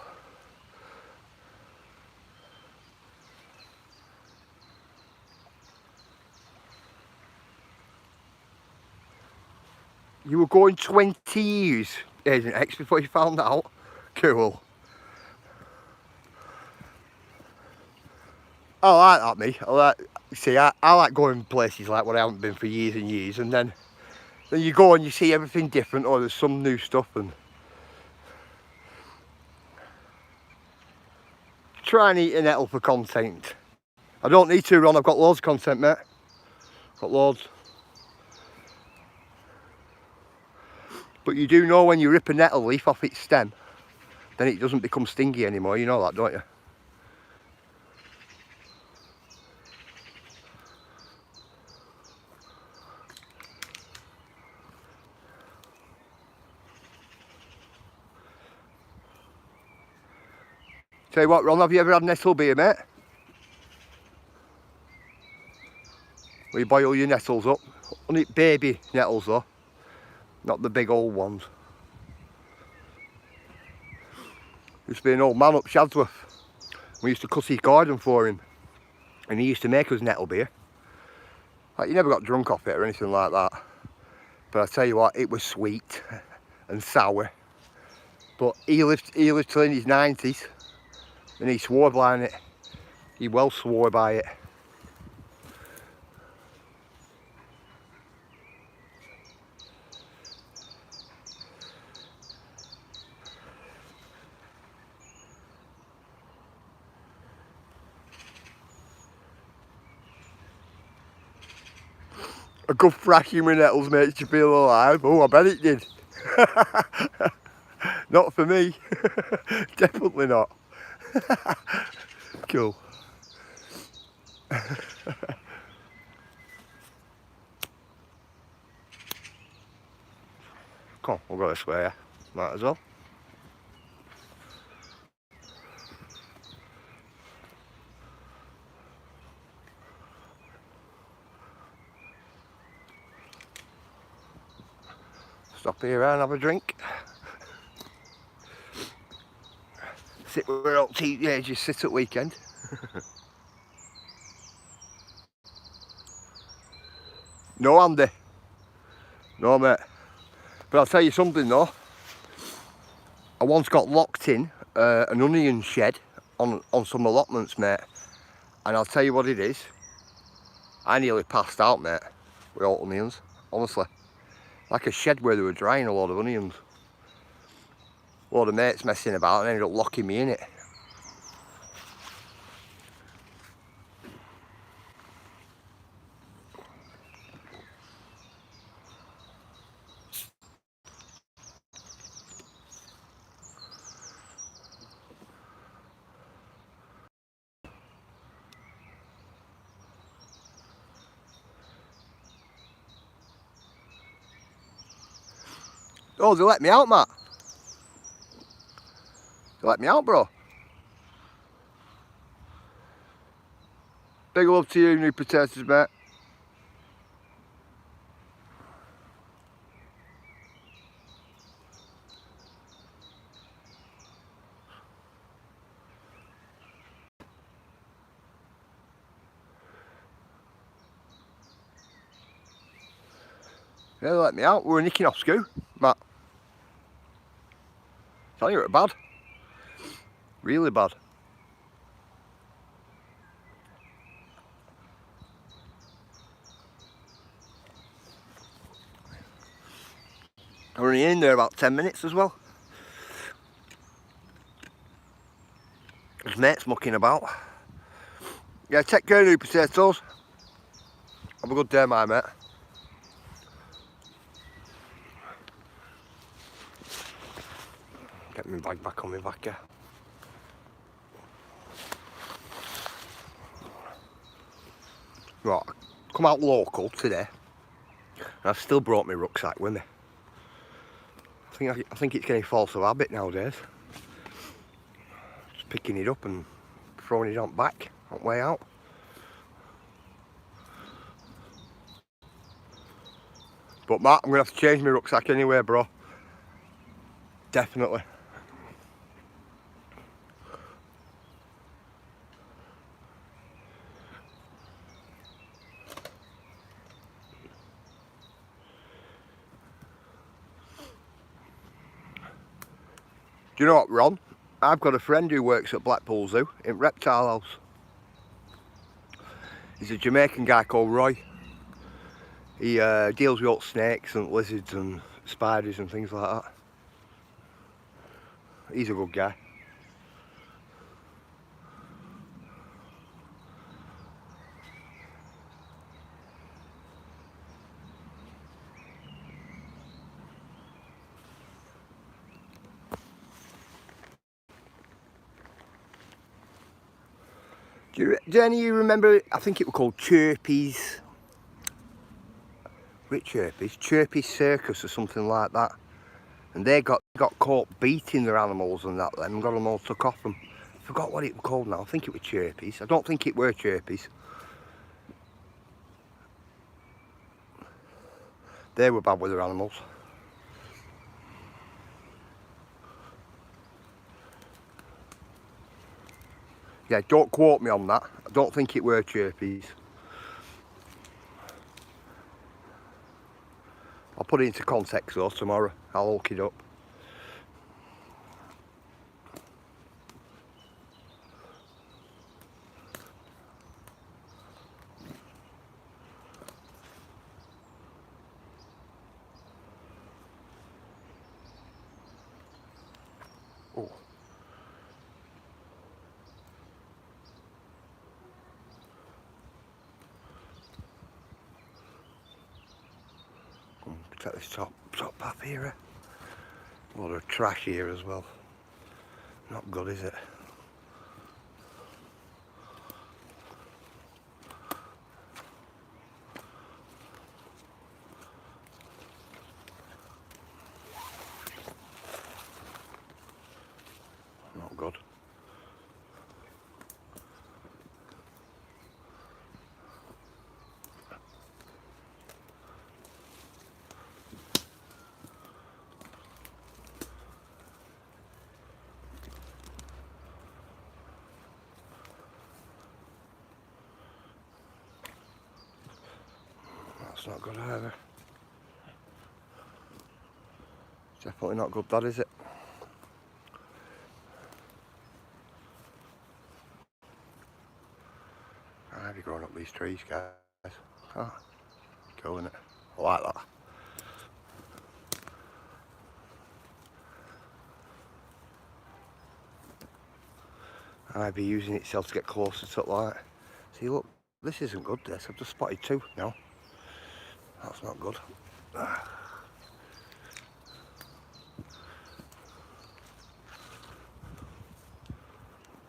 You were going 20 years, Agent X, before you found out? Cool. I like that, me. I like going places like where I haven't been for years and years, and then you go and you see everything different, or there's some new stuff, and try and eat a nettle for content. I don't need to, Ron. I've got loads of content, mate. Got loads. But you do know when you rip a nettle leaf off its stem, then it doesn't become stingy anymore. You know that, don't you? Tell you what, Ron, have you ever had nettle beer, mate? Where you boil your nettles up. Only baby nettles though, not the big old ones. Used to be an old man up Shadsworth. We used to cut his garden for him, and he used to make us nettle beer. Like, you never got drunk off it or anything like that. But I tell you what, it was sweet and sour. But he lived till in his 90s, and he swore by it. He well swore by it. A good thrashing with nettles makes you feel alive. Oh, I bet it did. Not for me. Definitely not. Cool. Come on, we'll go this way, yeah. Might as well. Stop here and have a drink. Sit where old teenagers sit at weekend. No, Andy. No, mate. But I'll tell you something though. I once got locked in an onion shed on some allotments, mate. And I'll tell you what it is. I nearly passed out, mate, with all onions, honestly. Like a shed where they were drying a load of onions. A load of mates messing about and ended up locking me in it. Oh, they let me out, Matt. They let me out, bro. Big love to you, new potatoes, mate. Yeah, they let me out. We were nicking off school, Matt. Tell you, it was bad. Really bad. I was only in there about 10 minutes as well. There's mates mucking about. Yeah, take care, new potatoes. Have a good day, my mate. Get my bag back on my back, yeah. Right, come out local today, and I've still brought my rucksack with me. I think it's getting force of habit nowadays. Just picking it up and throwing it on back on the way out. But Matt, I'm gonna have to change my rucksack anyway, bro. Definitely. Do you know what, Ron? I've got a friend who works at Blackpool Zoo in Reptile House. He's a Jamaican guy called Roy. He deals with all snakes and lizards and spiders and things like that. He's a good guy. Do any of you remember, I think it was called Chirpy's, which Chirpy's? Chirpy's Circus or something like that. And they got caught beating their animals and that then, and got them all took off them. I forgot what it was called now, I think it was Chirpy's. I don't think it were Chirpy's. They were bad with their animals. Yeah, don't quote me on that. I don't think it were Chirpy's. I'll put it into context though tomorrow. I'll look it up. Oh. Protect this top path here. A lot of trash here as well. Not good, is it? Not good. That's not good either. Definitely not good, that, is it? How have you grown up these trees, guys? Oh, cool, isn't it? I like that. I'd be using itself to get closer to the light. See, look, this isn't good, this. I've just spotted two now. That's not good.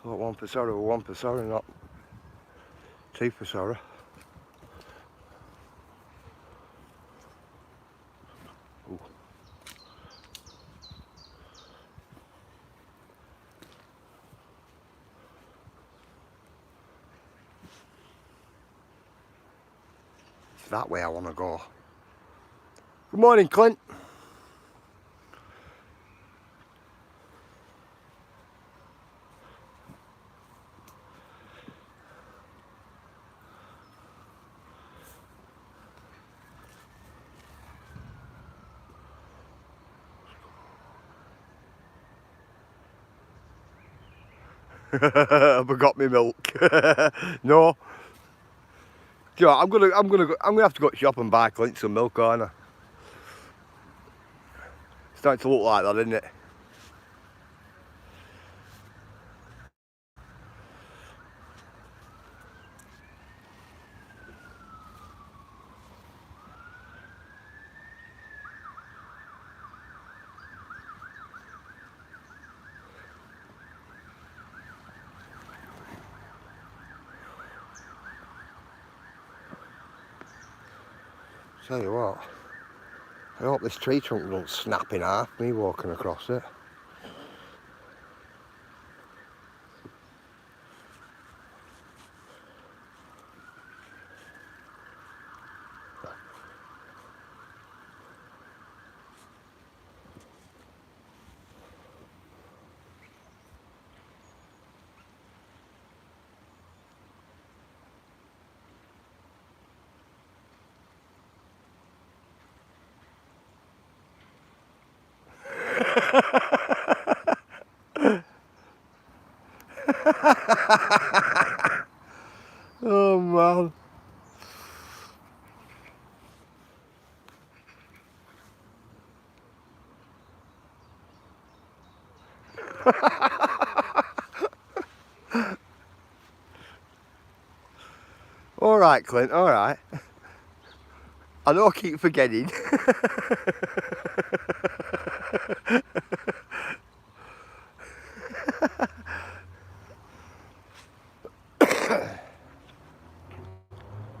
Look, one for sorrow, not two for sorrow. Ooh. It's that way I want to go. Good morning, Clint. I forgot my milk. No. Do you know, I'm gonna have to go to shop and buy Clint some milk, aren't I? It's starting to look like that, isn't it? Tell you what, I hope this tree trunk don't snap in half, me walking across it. Oh man. All right, Clint, all right. I know I keep forgetting.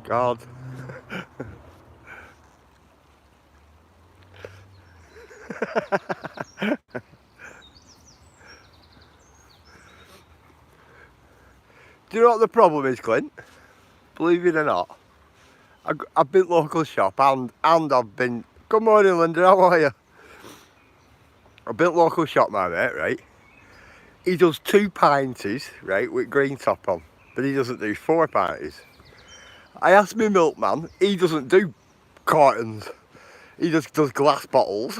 God. Do you know what the problem is, Clint? Believe it or not, I've been local shop and I've been... Good morning, Linda, how are you? I've been local shop, my mate, right? He does 2 pints, right, with green top on, but he doesn't do 4 pints. I asked my milkman, he doesn't do cartons, he just does glass bottles.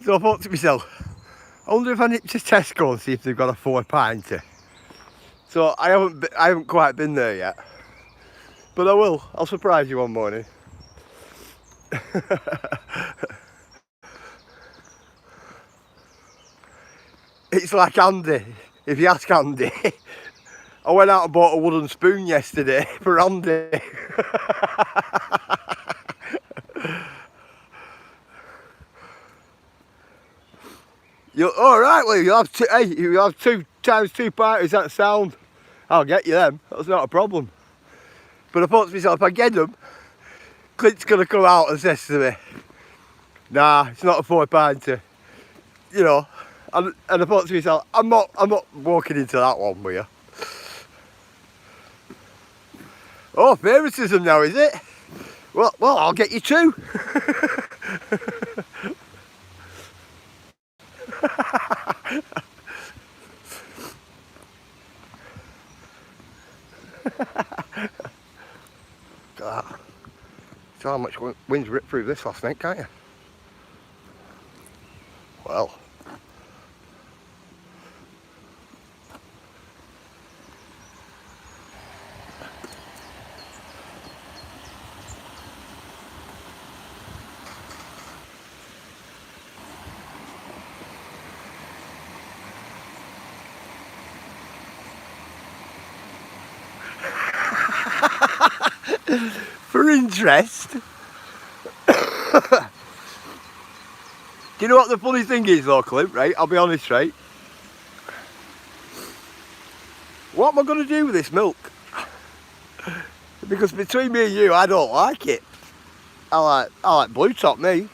So I thought to myself, I wonder if I nip to Tesco and see if they've got a 4 pinter. So I haven't quite been there yet, but I will. I'll surprise you one morning. It's like Andy. If you ask Andy, I went out and bought a wooden spoon yesterday for Andy. All right, well, you have 2. Hey, you have 2 times 2 parties. That sound. I'll get you them. That's not a problem. But I thought to myself, if I get them, Clint's gonna come out and says to me, "Nah, it's not a 4 pinter." You know, and I thought to myself, I'm not walking into that one with you. Oh, favouritism now, is it? Well, I'll get you 2. So how much wind's ripped through this last night, can't you? Well. For interest. Do you know what the funny thing is though, Clint, right? I'll be honest, right? What am I going to do with this milk? Because between me and you, I don't like it. I like blue top, me.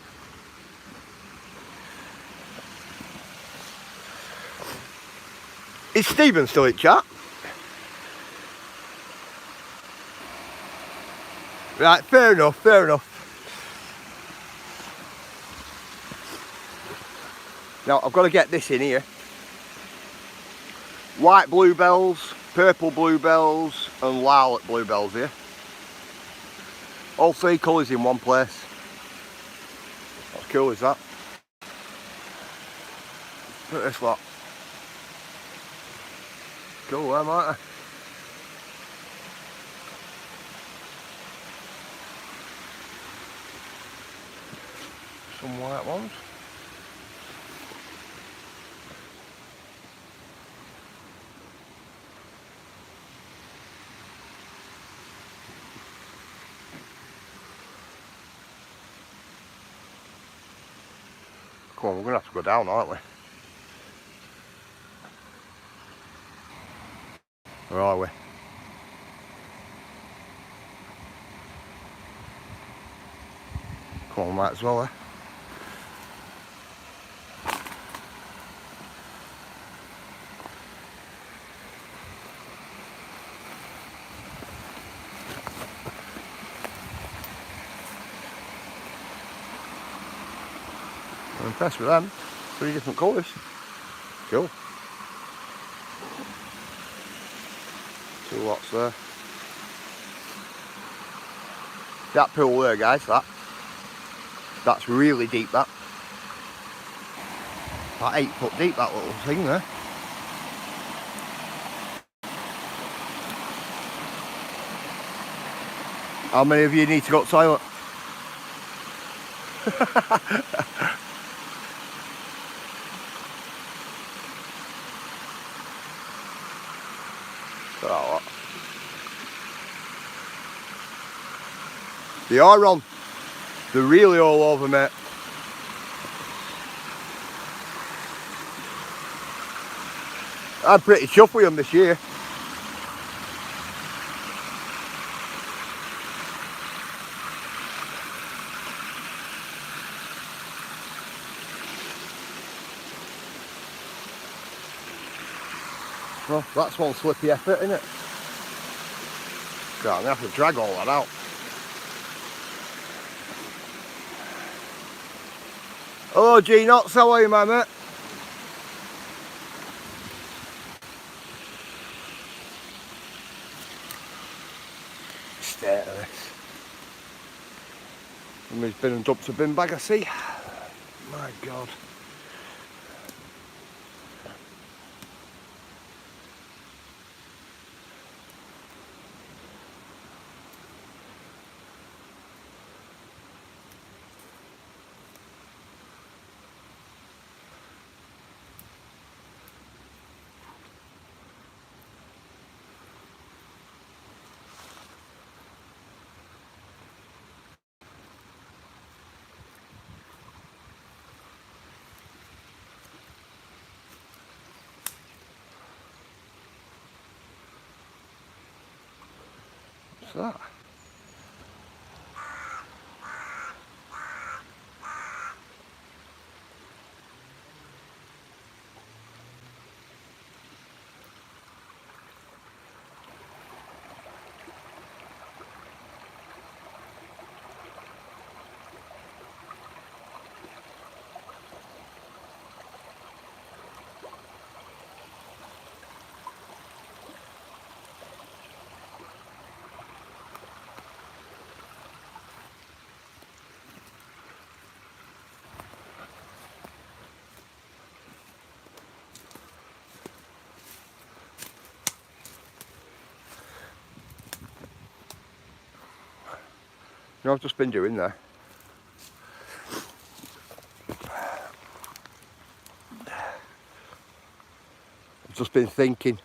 Is Stephen still in chat? Right, fair enough, fair enough. Now, I've got to get this in here. White bluebells, purple bluebells, and lilac bluebells here. All 3 colours in one place. How cool is that? Look at this lot. Cool, them, aren't they? Some white ones. Come on, we're going to have to go down, aren't we? Where are we? Come on, might as well, eh? I'm impressed with them. 3 different colours. Cool. 2 lots there. That pool there, guys, that's really deep, that. About 8 foot deep, that little thing there. How many of you need to go to the toilet? Oh, they are on. They're really all over, mate. I'm pretty chuffed with them this year. Well, that's one slippy effort, isn't it? God, I'm gonna have to drag all that out. Hello, G-Knots, how are you, my mate? State of this. Somebody's been and dumped a bin bag, I see. My God. What's that? You know, I've just been doing there. I've just been thinking.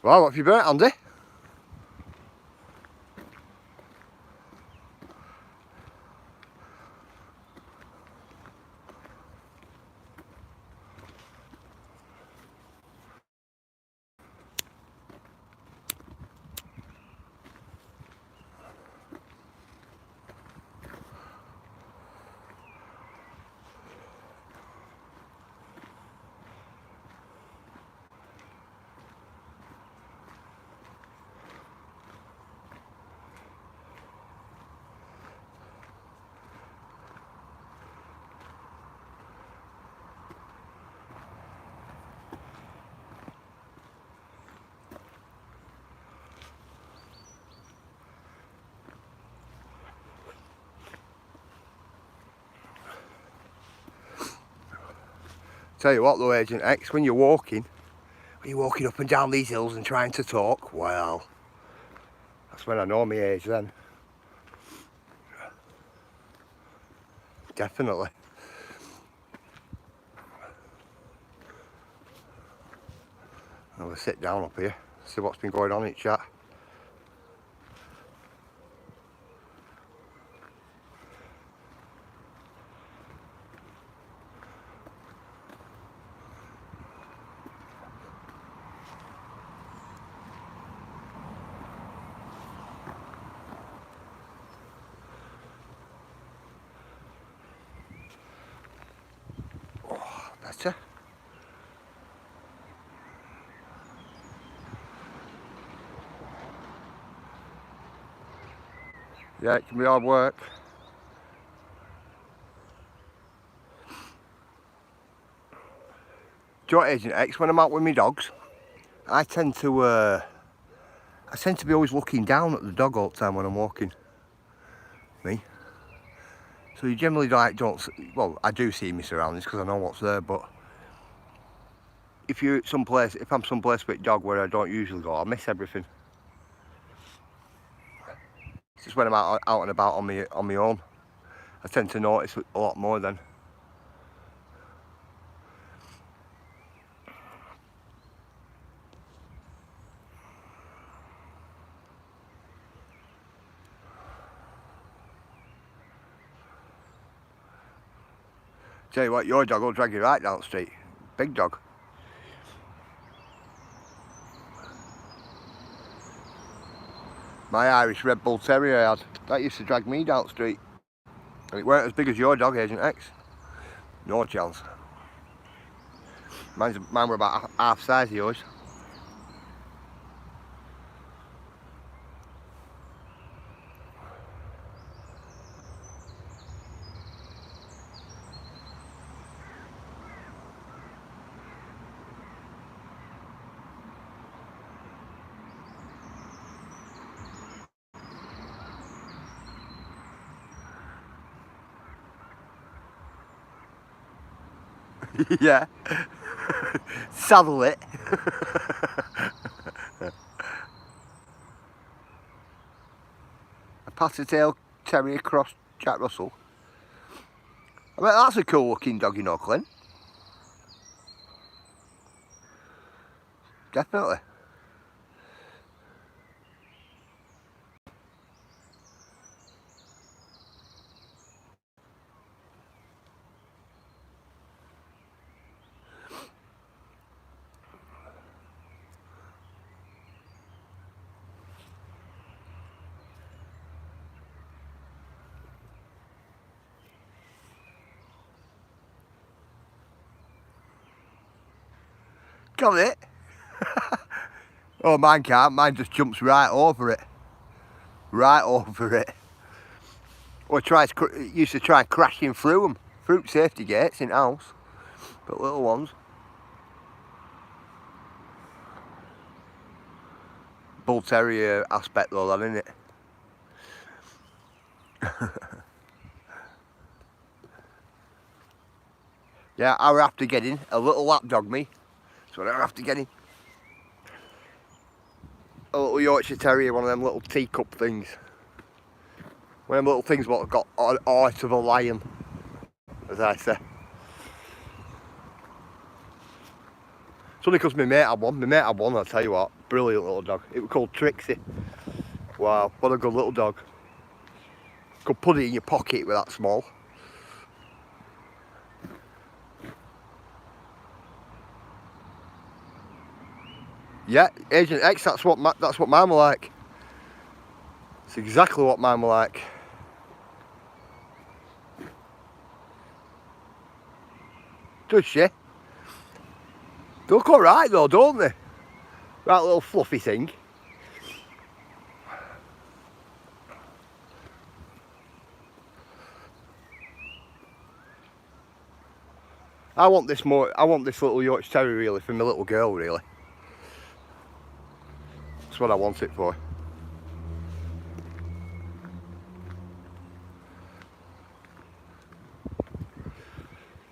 Well, what have you burnt, Andy? Tell you what though, Agent X, when you're walking up and down these hills and trying to talk, well, that's when I know my age then. Definitely. I'll sit down up here, see what's been going on in chat. Oh, better. Yeah, it can be hard work. Do you know what, Agent X, when I'm out with my dogs, I tend to be always looking down at the dog all the time when I'm walking. Me. So you generally don't, well, I do see my surroundings because I know what's there, but if I'm someplace with a dog where I don't usually go, I miss everything. It's just when I'm out and about on my own, I tend to notice a lot more then. Tell you what, your dog will drag you right down the street. Big dog. My Irish Red Bull Terrier I had, that used to drag me down the street. And it weren't as big as your dog, Agent X. No chance. Mine were about half size of yours. Yeah. Saddle it. A Pattertail Terrier cross Jack Russell. I bet that's a cool looking dog, you know, Clint. Definitely. Got it? Oh, mine can't. Mine just jumps right over it. Right over it. Or used to try crashing through them. Through safety gates in house. But little ones. Bull Terrier aspect though, that, isn't it? Yeah, I would have to get in. A little lapdog me. That's what I have to get in. A little Yorkshire Terrier, one of them little teacup things. One of them little things what have got an heart of a lion, as I say. It's only because my mate had one. My mate had one, I'll tell you what. Brilliant little dog. It was called Trixie. Wow, what a good little dog. Could put it in your pocket with that small. Yeah, Agent X, that's what mine were like. It's exactly what mine were like. Does she? They look alright though, don't they? That little fluffy thing. I want this little Yorkshire Terrier really for my little girl really. That's what I want it for.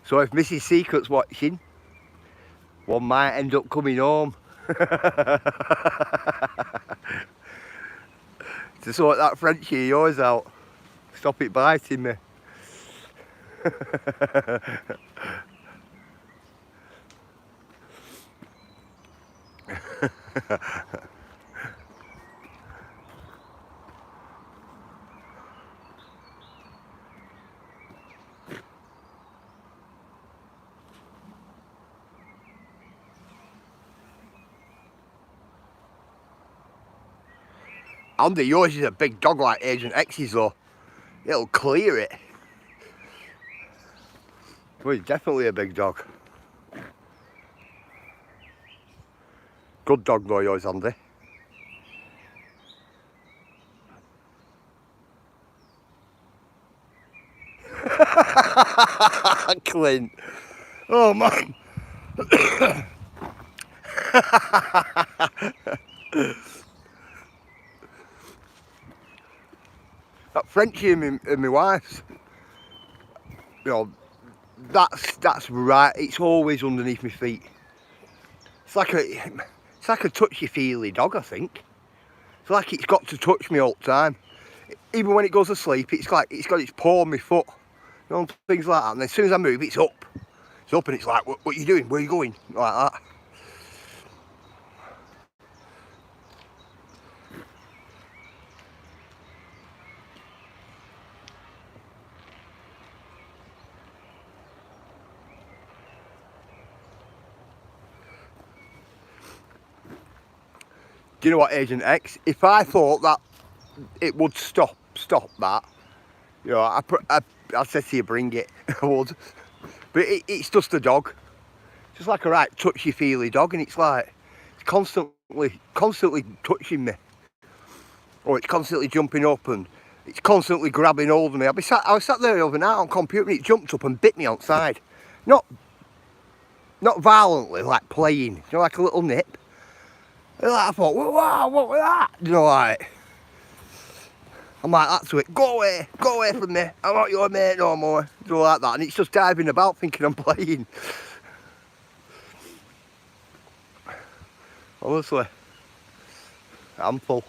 So if Mrs. Secret's watching, one might end up coming home. To sort that Frenchie of yours out. Stop it biting me. Andy, yours is a big dog like Agent X's though. It'll clear it. Well, he's definitely a big dog. Good dog though, yours, Andy. Clint. Oh man. That Frenchie and my wife's. you know, that's right. It's always underneath my feet. It's like a touchy-feely dog, I think. It's like it's got to touch me all the time. Even when it goes to sleep, it's like it's got its paw on my foot. You know, things like that. And as soon as I move, it's up. It's up and it's like, what are you doing? Where are you going? Like that. Do you know what, Agent X? If I thought that it would stop that, you know, I said to you, bring it. I would. But it's just a dog. It's just like a right touchy-feely dog, and it's like it's constantly touching me, or it's constantly jumping up, and it's constantly grabbing hold of me. I was sat there overnight on computer, and it jumped up and bit me on the side, not violently, like playing, you know, like a little nip. And like, I thought, wow, what was that? You know, like, I'm like that to it, go away from me, I'm not your mate no more, you know, like that, and it's just diving about thinking I'm playing. Honestly, I'm full.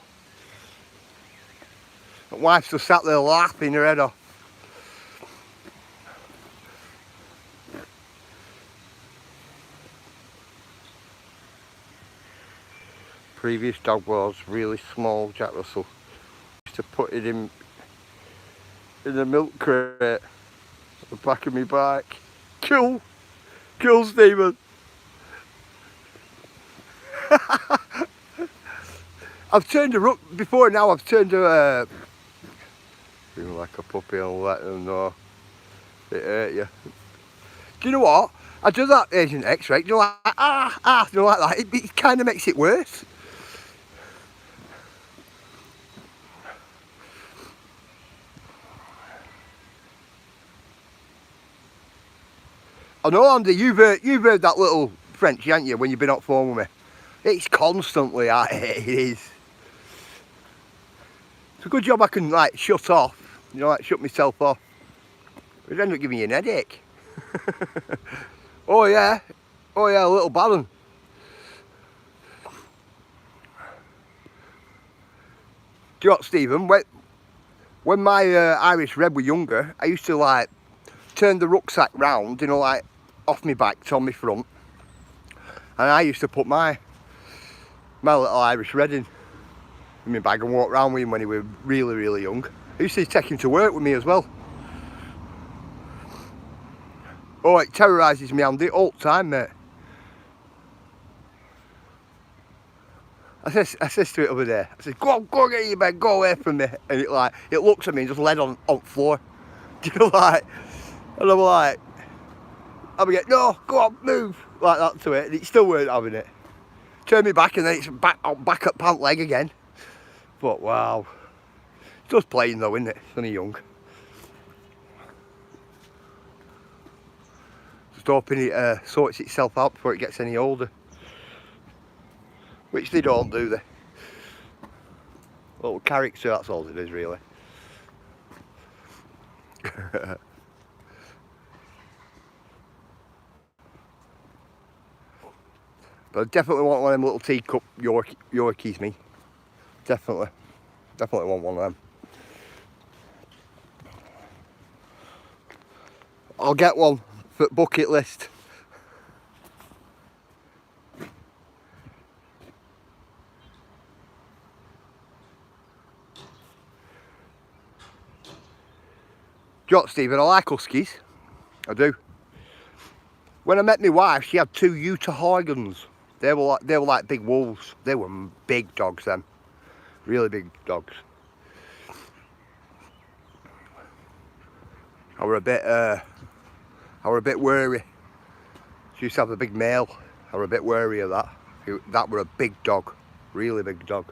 My wife's just sat there laughing her head off. Previous dog was really small, Jack Russell. Used to put it in a milk crate at the back of my bike. Cool, Stephen. I've turned a ruck before now. I've turned a feeling like a puppy and let them know it hurt you. Do you know what? I do that, Agent X, right? You know, like you know, like that. It kind of makes it worse. I know, Andy, you've heard that little French, haven't you, when you've been on phone with me? It's constantly at it is. It's a good job I can, like, shut off, you know, like, shut myself off. It'd end up giving you an headache. Oh yeah, a little Baron. Do you know what, Stephen, when my Irish Red were younger, I used to, like, turn the rucksack round, you know, like, off my back to on my front, and I used to put my little Irish Red in my bag and walk around with him when he was really, really young. I used to take him to work with me as well. Oh, it terrorises me, Andy, all the time, mate. I says to it the other day, I said, go get in your bed, go away from me. And it looks at me and just led on the floor. Do you know, like, and I'm like, get, no, go on, move, like that to it, and it still weren't having it. Turn me back and then it's back at pant leg again. But wow, it's just playing though, isn't it? It's only young. Just hoping it sorts itself out before it gets any older. Which they don't, do they? Little character, that's all it is, really. But I definitely want one of them little teacup Yorkies, me. Definitely want one of them. I'll get one for bucket list. Do you know what, Stephen, I like huskies. I do. When I met my wife, she had 2 Utah Horgans. They were like big wolves. They were big dogs, them. Really big dogs. I were a bit wary. She used to have a big male. I were a bit wary of that. That were a big dog, really big dog.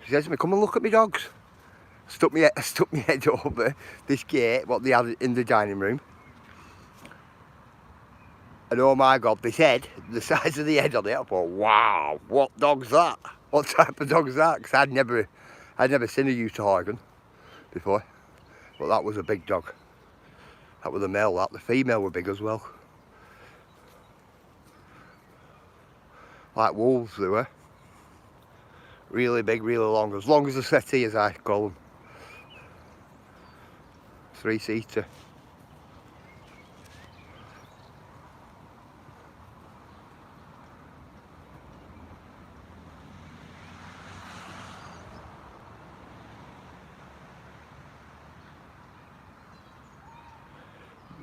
She says to me, come and look at me dogs. Stuck my head over this gate, what they had in the dining room. And oh my God, this head, the size of the head on it, I thought, wow, what dog's that? What type of dog's that? Because I'd never seen a Utah Horgan before. But that was a big dog. That was the male, that. The female were big as well. Like wolves they were. Really big, really long as a settee, as I call them. 3-seater.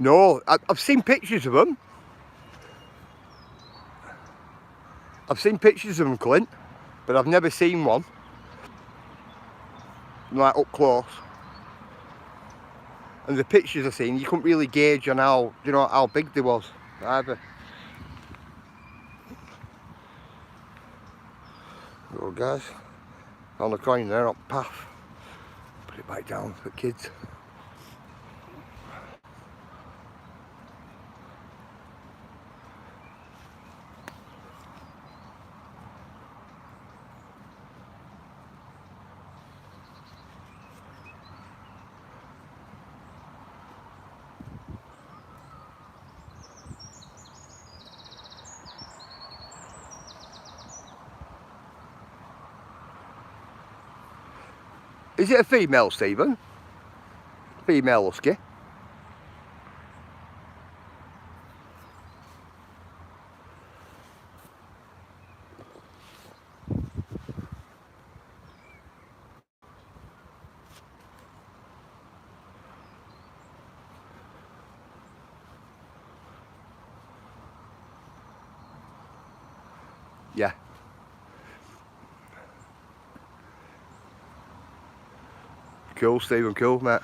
No, I've seen pictures of them. I've seen pictures of them, Clint, but I've never seen one. Like up close. And the pictures I've seen, you couldn't really gauge on how, you know, how big they was either. There we go, guys. Found a coin there up the path. Put it back down for kids. Is it a female, Stephen? Female husky? Yeah. Cool, Stephen, cool, mate.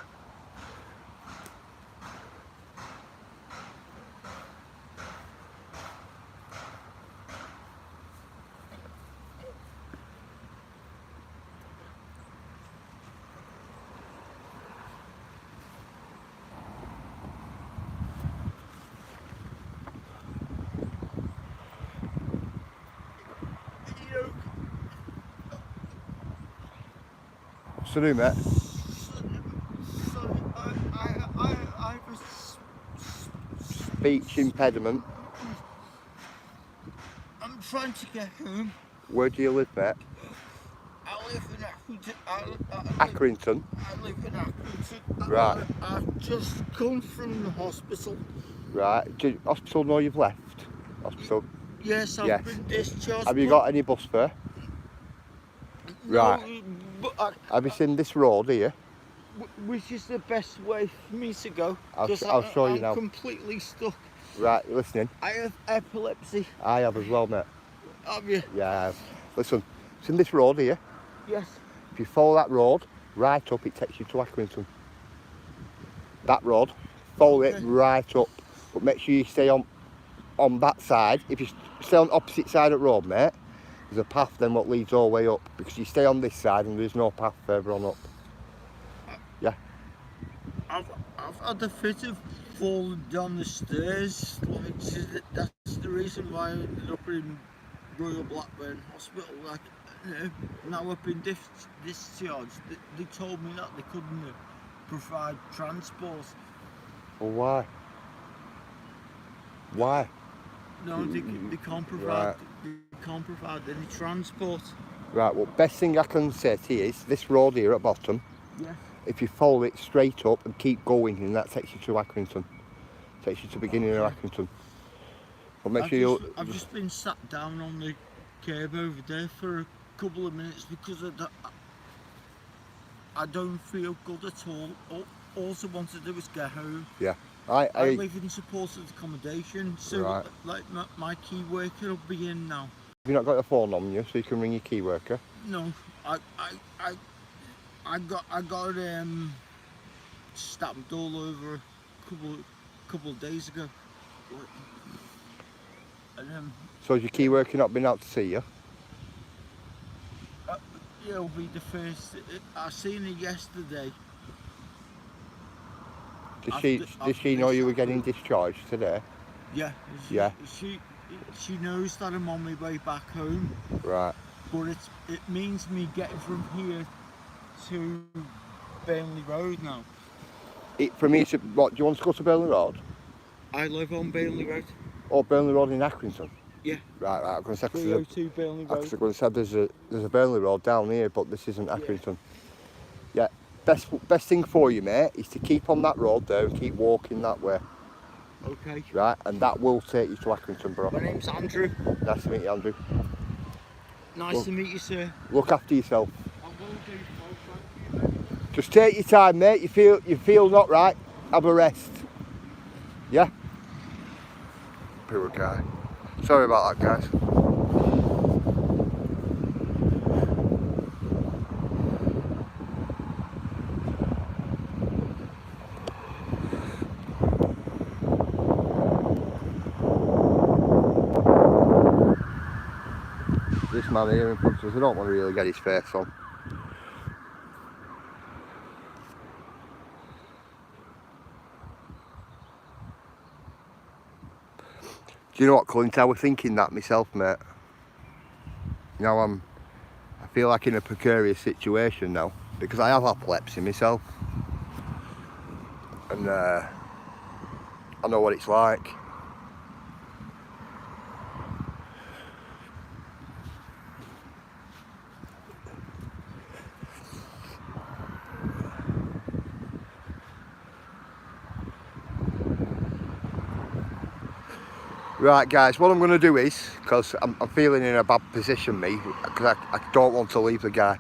What's to do, mate? I have a Speech impediment. I'm trying to get home. Where do you live, mate? I live in Accrington. Accrington. I live in Accrington. Right. I've just come from the hospital. Right. Do you, hospital know you've left? Hospital? Yes, I've been discharged. Have you got any bus fare? No, Right. But Have you seen this road here? which is the best way for me to go? I'll 'Cause show you I'm now. completely stuck. Right, you're listening? I have epilepsy. I have as well, mate. Have you? Yeah, I have. Listen, it's in this road here. Yes. If you follow that road, right up, it takes you to Accrington. That road, follow it right up. But make sure you stay on that side. If you stay on the opposite side of the road, mate, there's a path then what leads all the way up. Because you stay on this side and there's no path further on up. Yeah. I've had a fit of falling down the stairs. Like, that's the reason why I ended up in Royal Blackburn Hospital. Like, now I've been discharged. They told me that they couldn't provide transport. Well, why? Why? No, they can't provide. They can't provide any transport. Right. Well, best thing I can say to you is this road here at bottom. Yeah. If you follow it straight up and keep going, and that takes you to Accrington. Takes you to the beginning of Accrington. But make sure I've just been sat down on the curb over there for a couple of minutes because I don't feel good at all. All I want to do is get home. Yeah. I live in supported accommodation, so like my key worker will be in now. Have you not got your phone on you so you can ring your key worker? No, I got stamped all over a couple of days ago. And So has your key worker not been out to see you? it'll be the first. I seen her yesterday. Did she know you were getting discharged today? Yeah. Yeah. She knows that I'm on my way back home. Right. But it means me getting from here to Burnley Road now. For me, to, what, do you want to go to Burnley Road? I live on Burnley Road. Or Burnley Road in Accrington? Yeah. Right, I'm going to say 302 Burnley Road. I'm going to say there's a Burnley Road down here, but this isn't Accrington. Yeah. Best thing for you, mate, is to keep on that road there and keep walking that way. Okay. Right, and that will take you to Accrington, bro. My name's Andrew. Nice to meet you, Andrew. Nice to meet you, sir. Look after yourself. I will do. Thank you. Just take your time, mate. You feel not right. Have a rest. Yeah. Poor guy. Sorry about that, guys. This man here in front of us, I don't want to really get his face on. Do you know what, Clint? I was thinking that myself, mate. Now I feel like in a precarious situation now because I have epilepsy myself, and I know what it's like. Right, guys, what I'm going to do is, because I'm feeling in a bad position, me, because I don't want to leave the guy.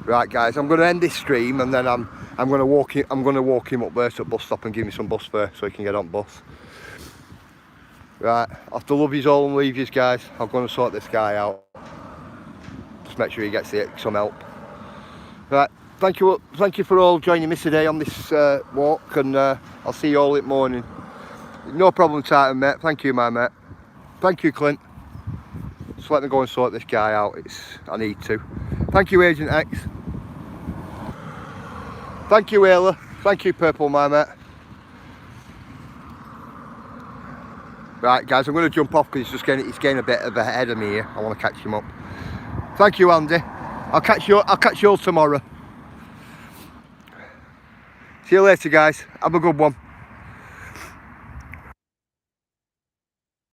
Right, guys, I'm going to end this stream, and then I'm going to walk him. I'm going to walk him up there to the bus stop and give him some bus fare so he can get on bus. Right, I have to love yous all and leave yous, guys. I'm going to sort this guy out. Just make sure he gets some help. Right, thank you for all joining me today on this walk, and I'll see you all in the morning. No problem, Titan, mate. Thank you, my mate. Thank you, Clint. Just let me go and sort this guy out. I need to. Thank you, Agent X. Thank you, Ayla. Thank you, Purple, my mate. Right, guys, I'm going to jump off because he's getting a bit of ahead of me here. I want to catch him up. Thank you, Andy. I'll catch you all tomorrow. See you later, guys. Have a good one.